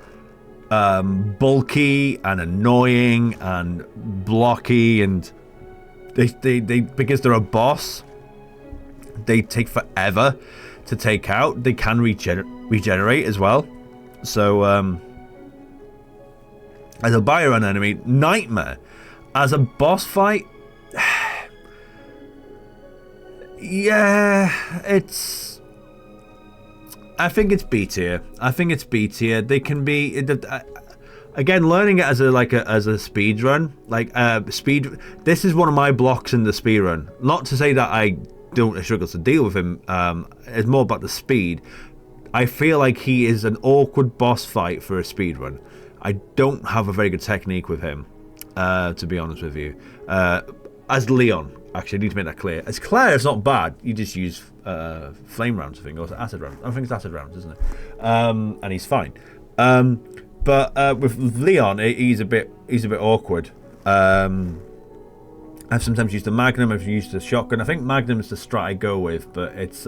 bulky and annoying and blocky, and they because they're a boss, they take forever to take out. They can regenerate as well. So as a Bioran enemy, nightmare. As a boss fight, yeah, I think it's B tier. They can be again learning it as a speed run, speed. This is one of my blocks in the speed run. Not to say that I don't struggle to deal with him. It's more about the speed. I feel like he is an awkward boss fight for a speed run. I don't have a very good technique with him, to be honest with you. As Leon. Actually, I need to make that clear. As Claire, it's not bad. You just use flame rounds, I think, or acid rounds. I think it's acid rounds, isn't it? And he's fine. But with Leon, he's a bit awkward. I've sometimes used the Magnum. I've used the shotgun. I think Magnum is the strat I go with, but it's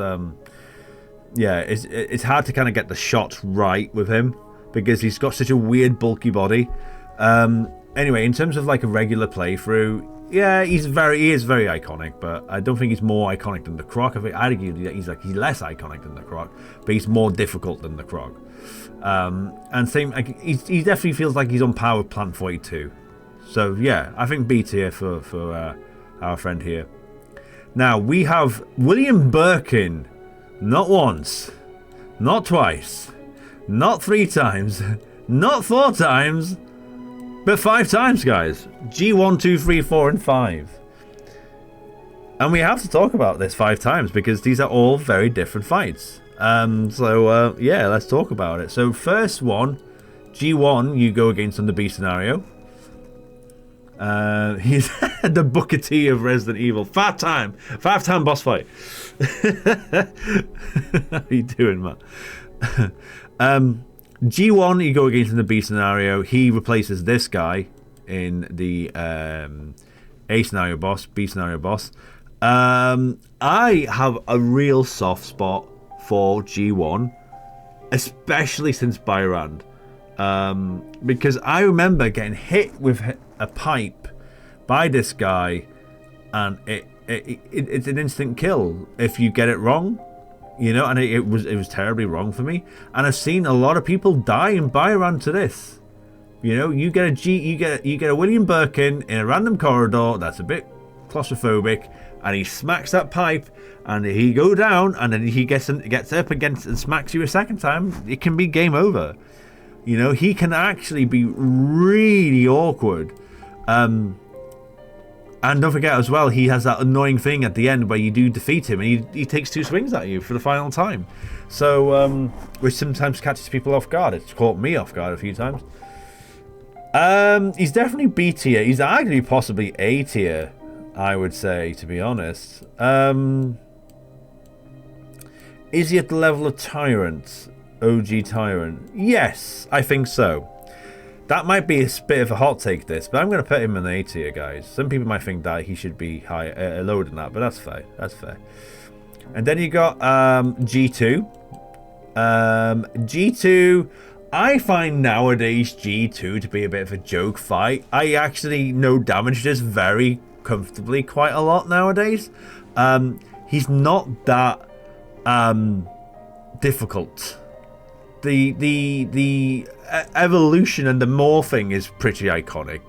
it's hard to kind of get the shot right with him because he's got such a weird bulky body. Anyway, in terms of like a regular playthrough. Yeah, he is very iconic, but I don't think he's more iconic than the Croc. I'd argue that he's less iconic than the Croc, but he's more difficult than the Croc. And same, he definitely feels like he's on par with Plant 42. So yeah, I think B tier for our friend here. Now we have William Birkin, not once, not twice, not 3 times, not 4 times. But 5 times, guys. G1, 2, 3, 4, and 5. And we have to talk about this 5 times because these are all very different fights. Yeah, let's talk about it. So first one, G1, you go against on the B scenario. He's the Booker T of Resident Evil. 5 time boss fight. How you doing, man? G1 you go against in the B scenario. He replaces this guy in the A scenario boss, B scenario boss. I have a real soft spot for G1, especially since Byrand. Because I remember getting hit with a pipe by this guy, and it's an instant kill if you get it wrong, you know, and it was terribly wrong for me. And I've seen a lot of people die in Byrand to this. You know, you get a William Birkin in a random corridor that's a bit claustrophobic, and he smacks that pipe, and he go down, and then he gets up against and smacks you a second time. It can be game over. You know, he can actually be really awkward. And don't forget as well, he has that annoying thing at the end where you do defeat him, and he takes 2 swings at you for the final time. So, which sometimes catches people off guard. It's caught me off guard a few times. He's definitely B tier. He's arguably possibly A tier, I would say, to be honest. Is he at the level of Tyrant? OG Tyrant? Yes, I think so. That might be a bit of a hot take, this, but I'm going to put him in A tier, guys. Some people might think that he should be higher, lower than that, but that's fair. That's fair. And then you got G2. G2, I find nowadays G2 to be a bit of a joke fight. I actually no damage this very comfortably quite a lot nowadays. He's not that difficult. The evolution and the morphing is pretty iconic.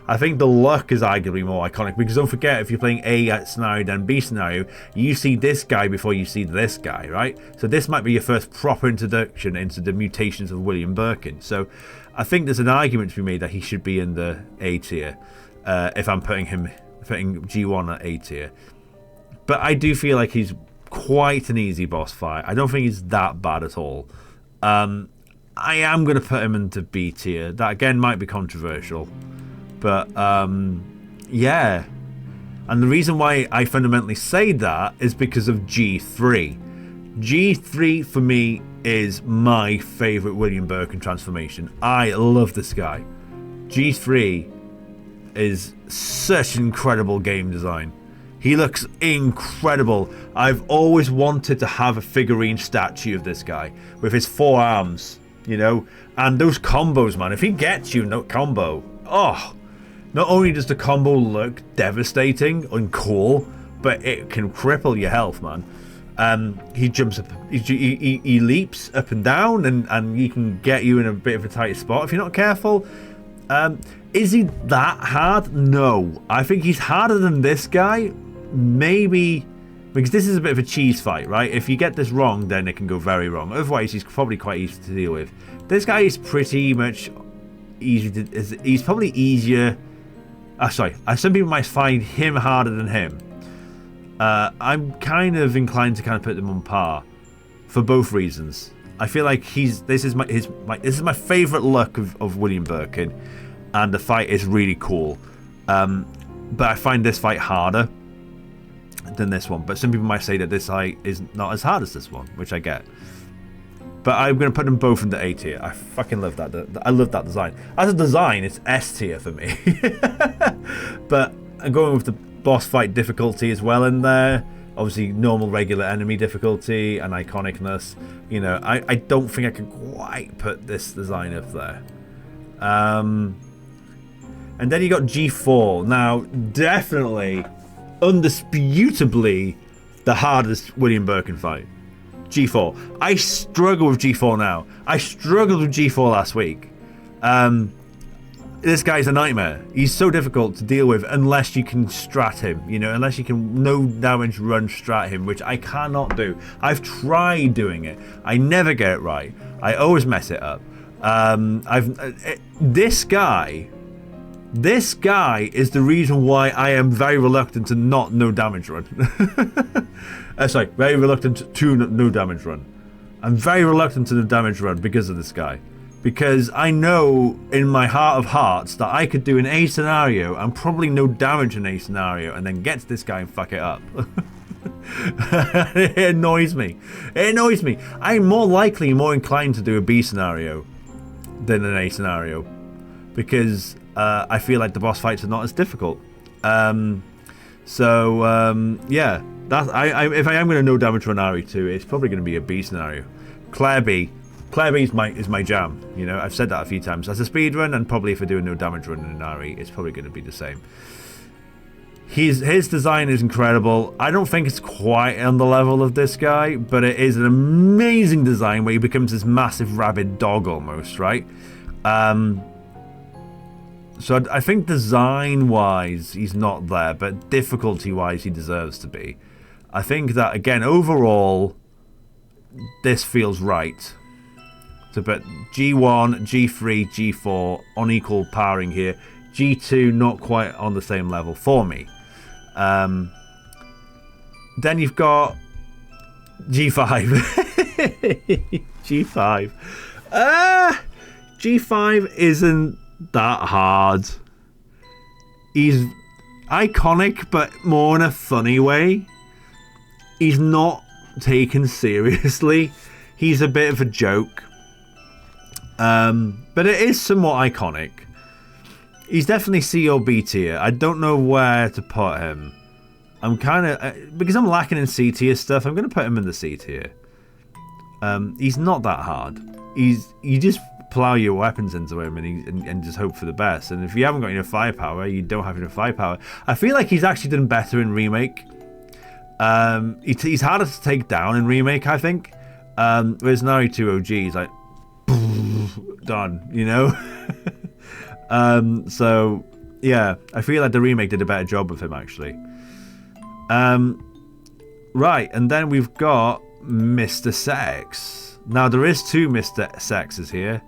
I think the luck is arguably more iconic, because don't forget, if you're playing A scenario then B scenario, you see this guy before you see this guy, right? So this might be your first proper introduction into the mutations of William Birkin. So I think there's an argument to be made that he should be in the A tier, if I'm putting G1 at A tier. But I do feel like he's quite an easy boss fight. I don't think he's that bad at all. I am going to put him into B tier. That again might be controversial, but yeah. And the reason why I fundamentally say that is because of G3. G3 for me is my favourite William Birkin transformation. I love this guy. G3 is such incredible game design. He looks incredible. I've always wanted to have a figurine statue of this guy with his 4 arms, you know, and those combos, man. If he gets you no combo, oh, not only does the combo look devastating and cool, but it can cripple your health, man. He jumps up, he leaps up and down, and he can get you in a bit of a tight spot if you're not careful. Is he that hard? No. I think he's harder than this guy. Maybe because this is a bit of a cheese fight, right? If you get this wrong, then it can go very wrong. Otherwise, he's probably quite easy to deal with. This guy is pretty much easy to... He's probably easier... sorry. Some people might find him harder than him. I'm kind of inclined to kind of put them on par for both reasons. I feel like this is my favourite look of William Birkin, and the fight is really cool. But I find this fight harder than this one. But some people might say that this fight is not as hard as this one, which I get. But I'm going to put them both into A tier. I fucking love that. I love that design. As a design, it's S tier for me. But I'm going with the boss fight difficulty as well in there. Obviously, normal, regular enemy difficulty and iconicness. You know, I don't think I could quite put this design up there. And then you got G4. Now, definitely, undisputably, the hardest William Birkin fight. G4. I struggle with G4 now. I struggled with G4 last week. This guy's a nightmare. He's so difficult to deal with unless you can strat him, you know, unless you can no damage run strat him, which I cannot do. I've tried doing it. I never get it right. I always mess it up. This guy is the reason why I am very reluctant to not no damage run. Sorry, very reluctant to no damage run. I'm very reluctant to no damage run because of this guy. Because I know in my heart of hearts that I could do an A scenario and probably no damage in A scenario and then get to this guy and fuck it up. It annoys me. It annoys me. I'm more inclined to do a B scenario than an A scenario. Because I feel like the boss fights are not as difficult. Yeah, that's if I am going to no damage run RE2, it's probably going to be a B scenario. Claire B is my jam. You know, I've said that a few times. As a speed run, and probably if I do a no damage run in RE, it's probably going to be the same. His design is incredible. I don't think it's quite on the level of this guy, but it is an amazing design where he becomes this massive rabid dog almost, right? So I think design-wise he's not there, but difficulty-wise he deserves to be. I think that, again, overall, this feels right. So, but G1, G3, G4 on equal powering here. G2 not quite on the same level for me. Then you've got G5. G5. G5 isn't that hard. He's iconic, but more in a funny way. He's not taken seriously. He's a bit of a joke. But it is somewhat iconic. He's definitely C or B tier. I don't know where to put him. I'm kind of... because I'm lacking in C tier stuff, I'm going to put him in the C tier. He's not that hard. You just plow your weapons into him and just hope for the best. And if you haven't got enough firepower, you don't have enough firepower. I feel like he's actually done better in Remake. He's harder to take down in Remake, I think. Whereas now RE2 OG, he's like... done, you know? So yeah, I feel like the remake did a better job of him actually. Right, and then we've got Mr. Sex. Now there is two Mr. Sexes here,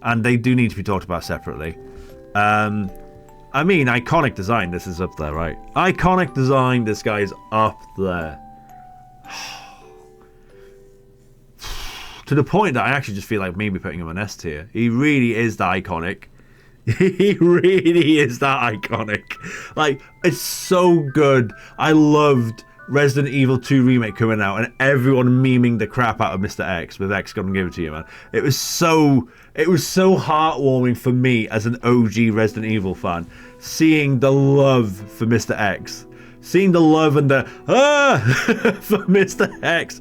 and they do need to be talked about separately. I mean, iconic design, this is up there, right? Iconic design, this guy is up there. To the point that I actually just feel like maybe putting him on S tier. He really is that iconic. He really is that iconic. Like, it's so good. I loved Resident Evil 2 Remake coming out and everyone memeing the crap out of Mr. X with X gonna give it to you, man. It was so heartwarming for me as an OG Resident Evil fan, seeing the love for Mr. X. Seeing the love and the for Mr. X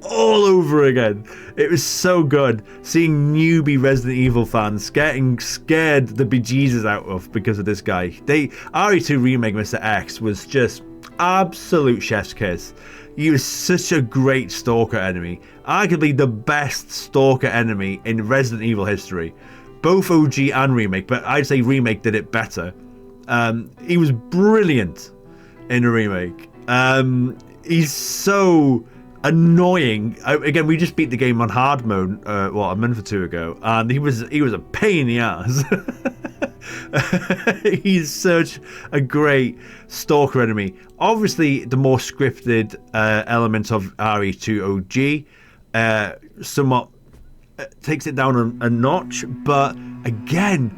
all over again. It was so good seeing newbie Resident Evil fans getting scared the bejesus out of because of this guy. RE2 Remake Mr. X was just absolute chef's kiss. He was such a great stalker enemy, arguably the best stalker enemy in Resident Evil history, both OG and Remake, but I'd say Remake did it better. He was brilliant in a Remake. He's so annoying. Again, we just beat the game on hard mode a month or two ago, and he was a pain in the ass. He's such a great stalker enemy. Obviously the more scripted element of RE2 OG somewhat takes it down a notch, but again,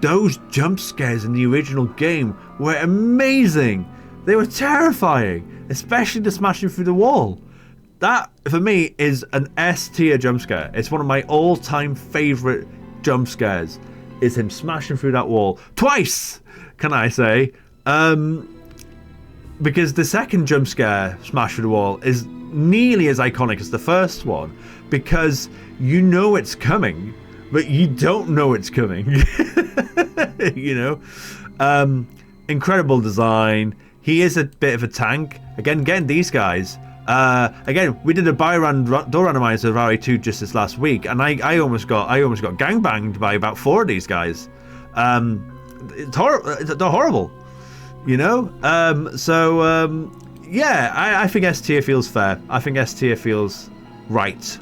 those jump scares in the original game were amazing. They were terrifying, especially the smashing through the wall. That, for me, is an S tier jump scare. It's one of my all-time favourite jump scares. Is him smashing through that wall. Twice, can I say. Because the second jump scare, smash through the wall, is nearly as iconic as the first one. Because you know it's coming, but you don't know it's coming. You know? Incredible design. He is a bit of a tank. Again, these guys... again, we did a door randomizer of RE2 just this last week, and I almost got gangbanged by about 4 of these guys. They're horrible, you know. Yeah, I think S tier feels fair. I think S tier feels right.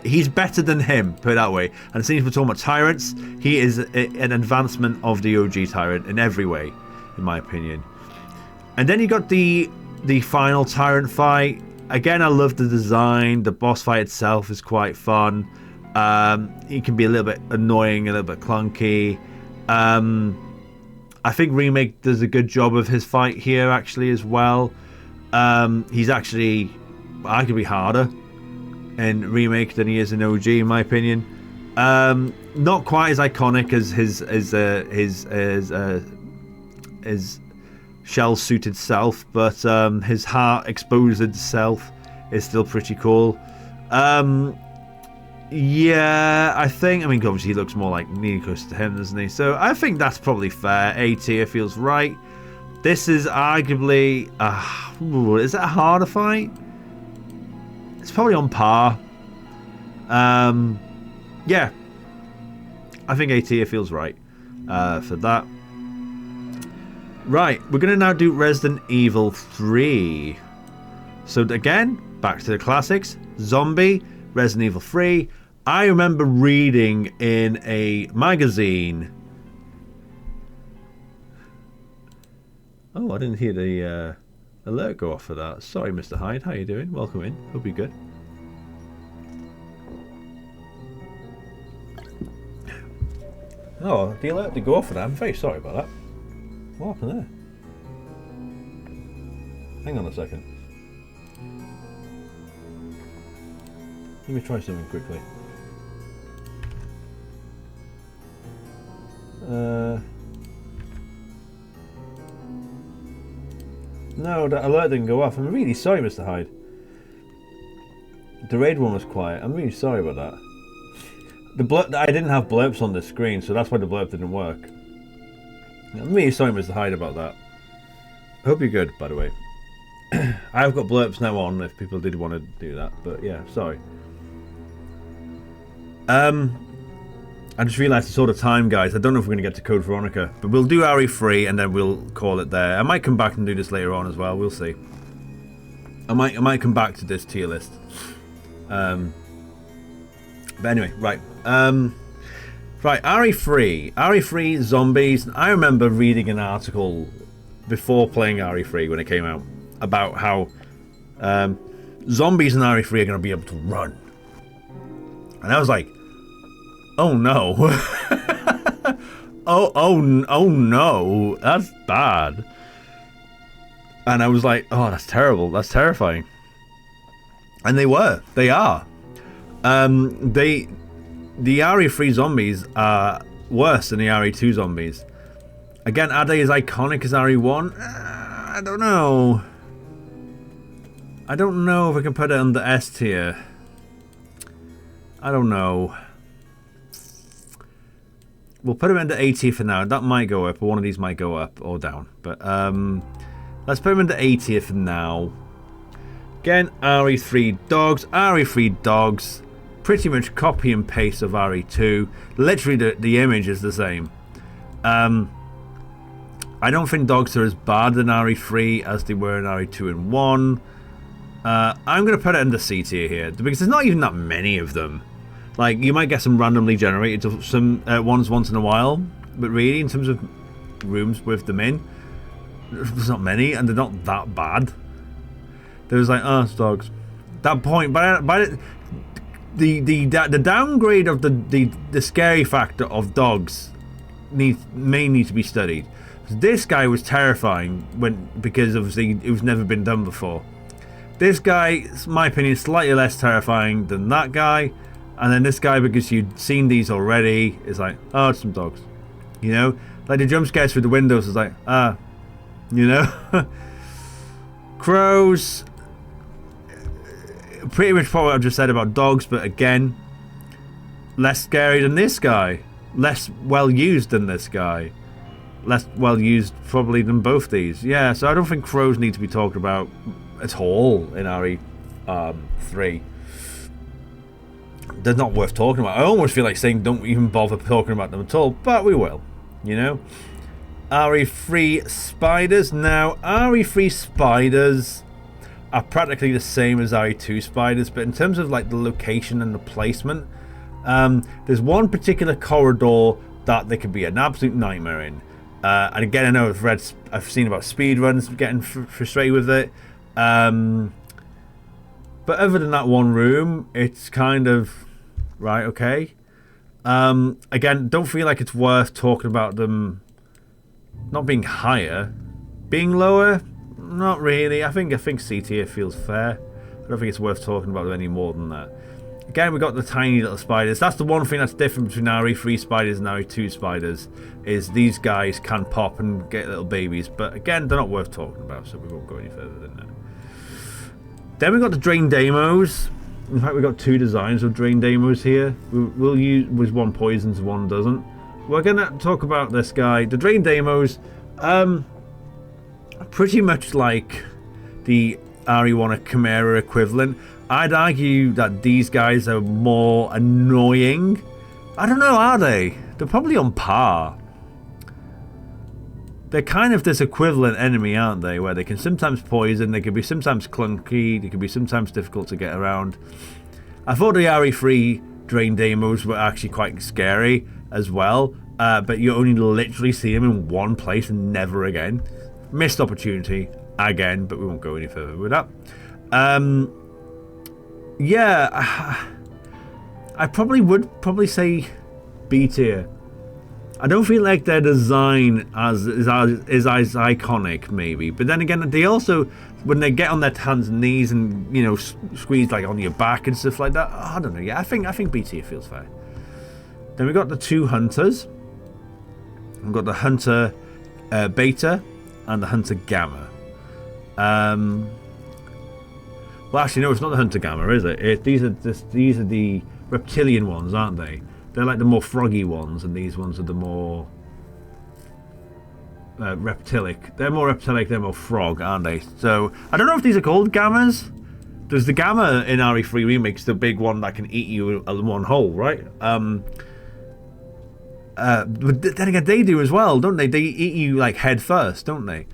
He's better than him, put it that way. And since we're talking about tyrants, he is an advancement of the OG tyrant in every way, in my opinion. And then you got the final tyrant fight. Again, I love the design. The boss fight itself is quite fun. It can be a little bit annoying, a little bit clunky. I think Remake does a good job of his fight here actually as well. He's actually arguably harder in Remake than he is in OG, in my opinion. Not quite as iconic as his his shell-suited self, but his heart-exposed self is still pretty cool. Yeah, I think, I mean, obviously he looks more like Nikos to him, doesn't he? So I think that's probably fair. A tier feels right. This is arguably, is it a harder fight? It's probably on par. Yeah, I think A tier feels right for that. Right, we're going to now do Resident Evil 3. So again, back to the classics. Zombie, Resident Evil 3. I remember reading in a magazine. Oh, I didn't hear the alert go off for that. Sorry, Mr. Hyde. How you doing? Welcome in. Hope you're good. Oh, the alert did go off for that. I'm very sorry about that. What happened there? Hang on a second. Let me try something quickly. No, that alert didn't go off. I'm really sorry, Mr. Hyde. The raid one was quiet. I'm really sorry about that. I didn't have blurps on the screen, so that's why the blurp didn't work. I'm really sorry, Mr. Hyde, about that. I hope you're good, by the way. I've got blurps now on if people did want to do that, but yeah, sorry. I just realised it's sort of time, guys. I don't know if we're going to get to Code Veronica, but we'll do RE3 and then we'll call it there. I might come back and do this later on as well. We'll see. I might come back to this tier list. But anyway, right. Right, RE3. RE3 Zombies. I remember reading an article before playing RE3 when it came out about how zombies in RE3 are going to be able to run. And I was like, oh no. oh no, that's bad. And I was like, oh, that's terrible, that's terrifying. And they are. The RE3 zombies are worse than the RE2 zombies. Again, are they as iconic as RE1? I don't know. I don't know if I can put it under S tier. I don't know. We'll put them into A tier for now. That might go up, or one of these might go up or down. But let's put them into A tier for now. Again, RE3 dogs. RE3 dogs. Pretty much copy and paste of RE2. Literally, the image is the same. I don't think dogs are as bad in RE3 as they were in RE2 and 1. I'm going to put it in the C tier here, because there's not even that many of them. Like, you might get some randomly generated some ones once in a while, but really, in terms of rooms with them in, there's not many, and they're not that bad. There was like, oh, it's dogs. That point, but the downgrade of the scary factor of dogs may need to be studied. This guy was terrifying because obviously it was never been done before. This guy, in my opinion, is slightly less terrifying than that guy. And then this guy, because you'd seen these already, is like, oh, it's some dogs. You know? Like the jump scares through the windows is like, you know? Crows. Pretty much what I've just said about dogs, but again, less scary than this guy. Less well used than this guy. Less well used probably than both these. Yeah, so I don't think crows need to be talked about at all in RE3. They're not worth talking about. I almost feel like saying don't even bother talking about them at all, but we will, you know. RE3 spiders. Now, RE3 spiders are practically the same as RE2 spiders, but in terms of like the location and the placement, there's one particular corridor that they could be an absolute nightmare in. And again, I know I've seen about speedruns getting frustrated with it. But other than that one room, it's kind of right, okay. Again, don't feel like it's worth talking about them not being higher. Being lower, not really. I think C tier feels fair. I don't think it's worth talking about them any more than that. Again, we got the tiny little spiders. That's the one thing that's different between RE3 spiders and RE2 spiders, is these guys can pop and get little babies. But again, they're not worth talking about, so we won't go any further than that. Then we got the Drain Demos. In fact, we got 2 designs of Drain Demos here. We'll use one poisons, one doesn't. We're gonna talk about this guy. The Drain Demos, pretty much like the RE1 Chimera equivalent. I'd argue that these guys are more annoying. I don't know, are they? They're probably on par. They're kind of this equivalent enemy, aren't they? Where they can sometimes poison, they can be sometimes clunky, they can be sometimes difficult to get around. I thought the RE3 Drain Demos were actually quite scary as well, but you only literally see them in one place and never again. Missed opportunity again, but we won't go any further with that. Yeah, I would say B tier. I don't feel like their design is as iconic, maybe. But then again, they also, when they get on their hands and knees and, you know, squeeze like on your back and stuff like that, I don't know. Yeah, I think B tier feels fair. Then we got the 2 hunters. We've got the Hunter Beta and the Hunter Gamma. Well, actually, no, it's not the Hunter Gamma, is it? These are the reptilian ones, aren't they? They're like the more froggy ones, and these ones are the more reptilic. They're more reptilic, they're more frog, aren't they? So, I don't know if these are called Gammas. There's the Gamma in RE3 Remix, the big one that can eat you in one hole, right? But then again, they do as well, don't they? They eat you like head first, don't they?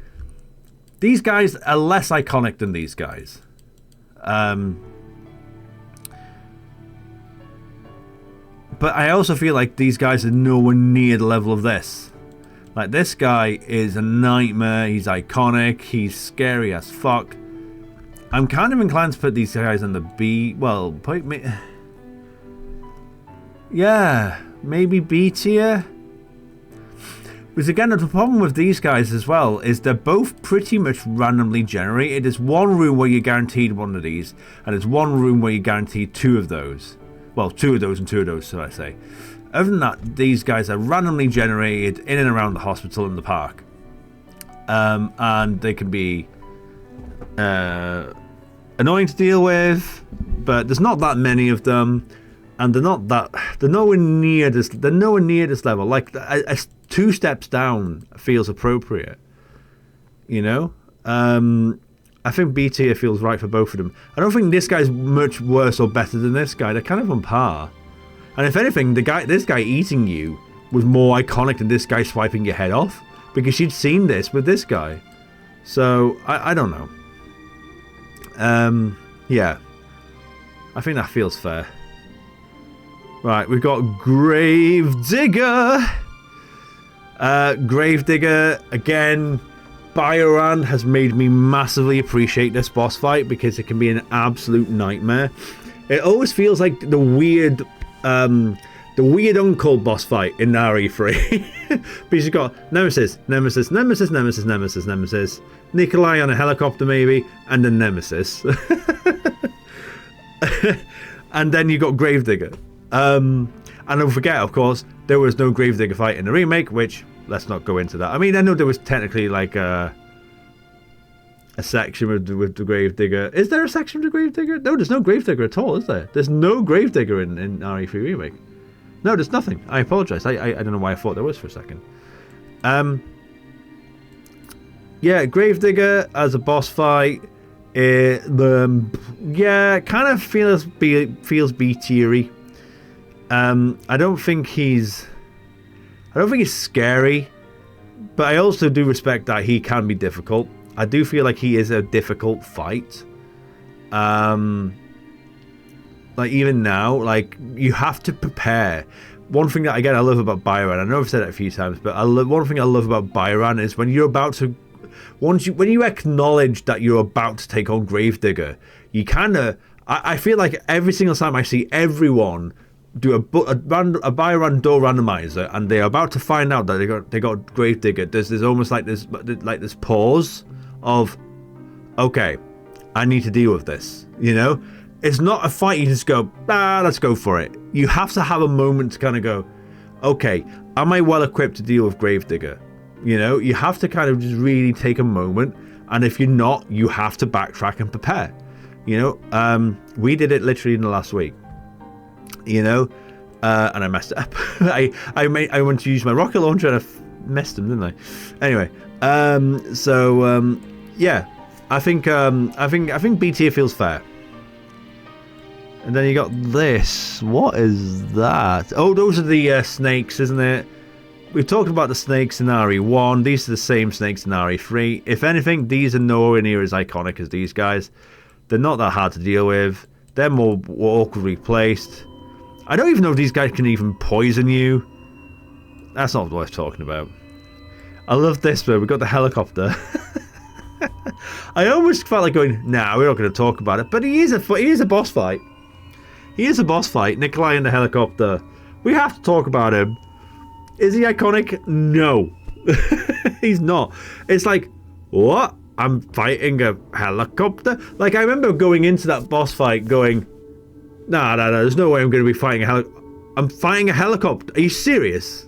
These guys are less iconic than these guys. But I also feel like these guys are nowhere near the level of this. Like, this guy is a nightmare. He's iconic. He's scary as fuck. I'm kind of inclined to put these guys on the B. Well, yeah, maybe B tier. Because again, the problem with these guys as well is they're both pretty much randomly generated. There's one room where you're guaranteed one of these, and there's one room where you're guaranteed 2 of those. Well, 2 of those and 2 of those, so I say. Other than that, these guys are randomly generated in and around the hospital and the park. And they can be annoying to deal with, but there's not that many of them. And they're nowhere near this level. Like, 2 steps down feels appropriate. You know? I think B tier feels right for both of them. I don't think this guy's much worse or better than this guy. They're kind of on par. And if anything, this guy eating you was more iconic than this guy swiping your head off, because she'd seen this with this guy. So I don't know. Yeah, I think that feels fair. Right, we've got Gravedigger. Gravedigger, again, Bioran has made me massively appreciate this boss fight, because it can be an absolute nightmare. It always feels like the weird uncle boss fight in RE3. Because you've got Nemesis, Nikolai on a helicopter maybe, and then Nemesis. And then you got Gravedigger. And don't forget, of course, there was no Gravedigger fight in the remake, which, let's not go into that. I mean, I know there was technically like a section with the Gravedigger. Is there a section with the Gravedigger? No, there's no Gravedigger at all, is there? There's no Gravedigger in RE3 remake. No, there's nothing. I apologize. I don't know why I thought there was for a second. Yeah, Gravedigger as a boss fight. Yeah, kind of feels B-tiery. I don't think he's scary, but I also do respect that he can be difficult. I do feel like he is a difficult fight. Like, even now, like, you have to prepare. One thing that, again, I love about Byron, I know I've said it a few times, but one thing I love about Byron is when you're about to, when you acknowledge that you're about to take on Gravedigger, you kind of, I feel like every single time I see everyone do a Byron door randomizer, and they're about to find out that they got Gravedigger, there's almost like this pause of, okay, I need to deal with this, you know? it's not a fight you just go, let's go for it. You have to have a moment to kind of go, okay, am I well equipped to deal with Gravedigger? You know, you have to kind of just really take a moment, and if you're not, you have to backtrack and prepare. You know, we did it literally in the last week. You know, and I messed it up. I wanted to use my rocket launcher and I messed them, didn't I? Anyway, yeah, I think B tier feels fair. And then you got this. What is that? Oh, those are the snakes, isn't it? We've talked about the snakes in RE1. These are the same snakes in RE3. If anything, these are nowhere near as iconic as these guys. They're not that hard to deal with. They're more awkwardly placed. I don't even know if these guys can even poison you. That's not what I was talking about. I love this bit. We got the helicopter. I almost felt like going, nah, we're not going to talk about it. But he is a boss fight. He is a boss fight. Nikolai in the helicopter. We have to talk about him. Is he iconic? No. He's not. It's like, what? I'm fighting a helicopter? Like, I remember going into that boss fight going, no, there's no way I'm going to be fighting a helicopter. I'm fighting a helicopter. Are you serious?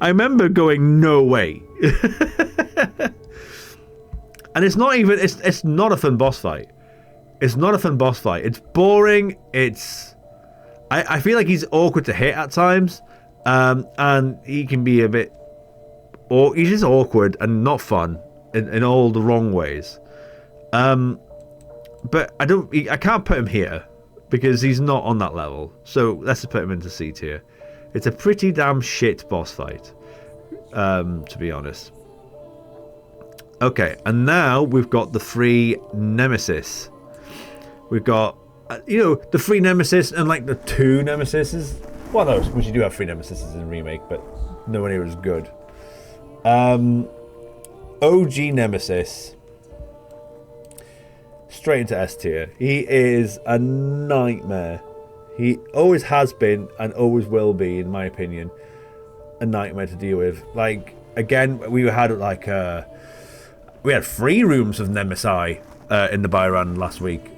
I remember going, no way. And it's not even, it's not a fun boss fight. It's not a fun boss fight. It's boring. I feel like he's awkward to hit at times. And he can be a bit, or he's just awkward and not fun in all the wrong ways. But I can't put him here because he's not on that level. So let's just put him into C tier. It's a pretty damn shit boss fight, to be honest. Okay, and now we've got the 3 nemesis. We've got, the 3 nemesis and like the 2 nemesises. Well, no, which you do have 3 nemesises in remake, but nowhere near as good. OG nemesis. Straight into S tier. He is a nightmare. He always has been and always will be, in my opinion, a nightmare to deal with. Like, again, we had 3 rooms of Nemesi in the Byran last week.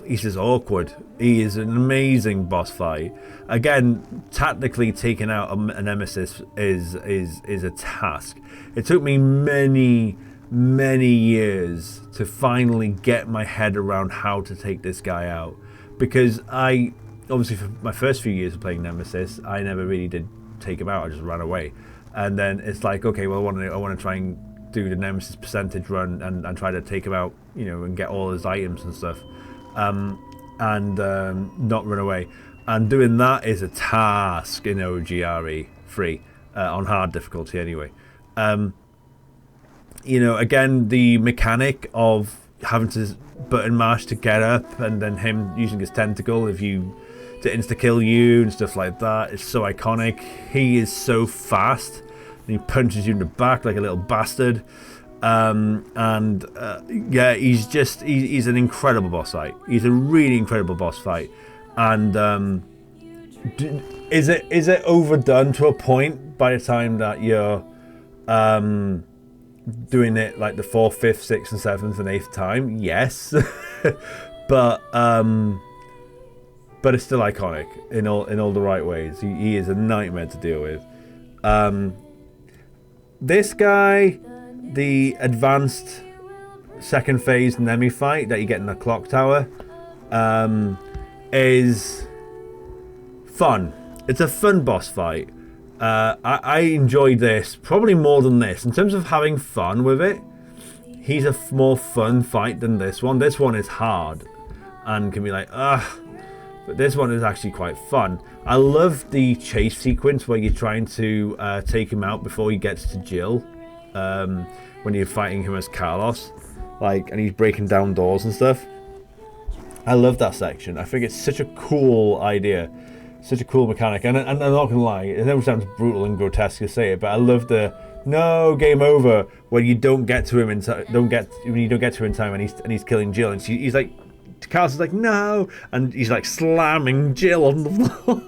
He's just awkward. He is an amazing boss fight. Again, tactically taking out a nemesis is a task. It took me many years to finally get my head around how to take this guy out, because obviously for my first few years of playing Nemesis, I never really did take him out. I just ran away, and then it's like, okay, well, I want to try and do the Nemesis percentage run and try to take him out, and get all his items and stuff, and not run away. And doing that is a task in OGRE 3 on hard difficulty anyway. Again, the mechanic of having to button mash to get up, and then him using his tentacle to insta kill you and stuff like that is so iconic. He is so fast, and he punches you in the back like a little bastard. Yeah, he's an incredible boss fight. He's a really incredible boss fight. And is it overdone to a point by the time that you're doing it like the 4th, 5th, 6th, and 7th and 8th time? Yes. but it's still iconic in all the right ways. He is a nightmare to deal with. This guy, the advanced second phase Nemi fight that you get in the clock tower, is fun. It's a fun boss fight. I enjoyed this probably more than this. In terms of having fun with it, he's a more fun fight than this one. This one is hard and can be like, ugh. But this one is actually quite fun. I love the chase sequence where you're trying to take him out before he gets to Jill. When you're fighting him as Carlos. And he's breaking down doors and stuff. I love that section. I think it's such a cool idea. Such a cool mechanic. And I'm not going to lie, it never sounds brutal and grotesque to say it, but I love the no game over when you don't get to him in time, when you don't get to him in time and he's killing Jill, and he's like, Carlos is like, no, and he's like slamming Jill on the floor.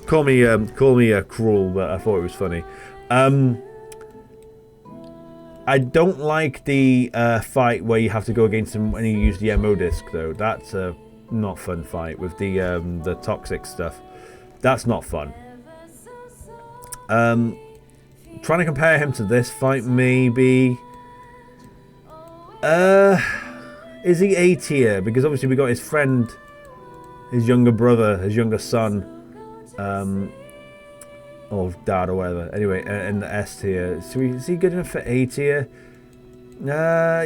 Call me cruel, but I thought it was funny. I don't like the fight where you have to go against him when you use the MO disc, though. That's a not fun fight with the toxic stuff. That's not fun. Trying to compare him to this fight, maybe. Is he A tier? Because obviously we got his friend, his younger brother, his younger son, or dad or whatever. Anyway, in the S tier. So is he good enough for A tier? Yeah,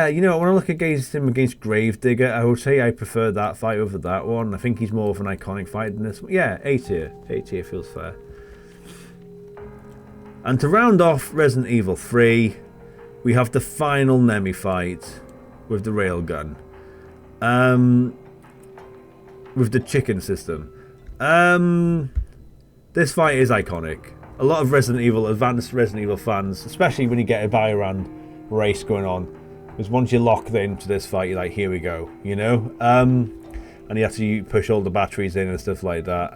you know, when I look against him against Gravedigger, I would say I prefer that fight over that one. I think he's more of an iconic fight than this one. Yeah, A tier. A tier feels fair. And to round off Resident Evil 3, we have the final Nemi fight with the railgun. With the chicken system. This fight is iconic. A lot of advanced Resident Evil fans, especially when you get a Byron race going on, because once you're locked into this fight, you're like, here we go, you know? And you have to push all the batteries in and stuff like that.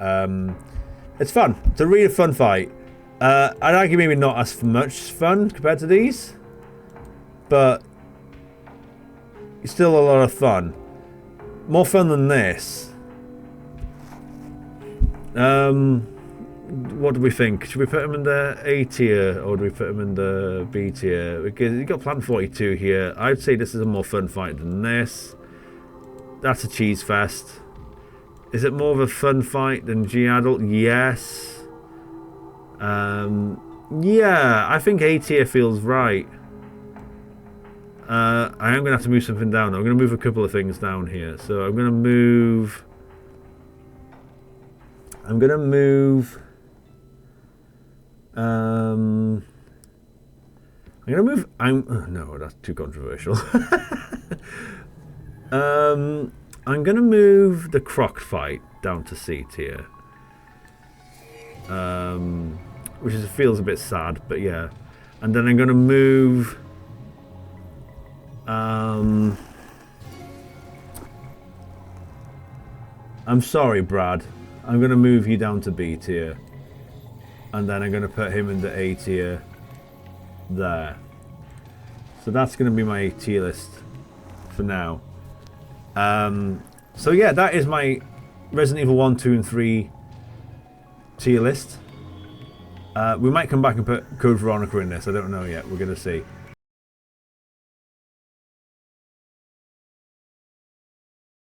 It's fun. It's a really fun fight. I'd argue maybe not as much fun compared to these, but it's still a lot of fun. More fun than this. What do we think? Should we put him in the A tier or do we put him in the B tier? Because you got Plant 42 here. I'd say this is a more fun fight than this. That's a cheese fest. Is it more of a fun fight than G-Adult? Yes. Yeah, I think A tier feels right. I am going to have to move something down. I'm going to move a couple of things down here. So I'm going to move... no, that's too controversial. I'm gonna move the Croc fight down to C tier. Which feels a bit sad, but yeah. And then I'm gonna move I'm sorry, Brad. I'm gonna move you down to B tier. And then I'm going to put him in the A tier there. So that's going to be my tier list for now. So yeah, that is my Resident Evil 1, 2 and 3 tier list. We might come back and put Code Veronica in this. I don't know yet. We're going to see.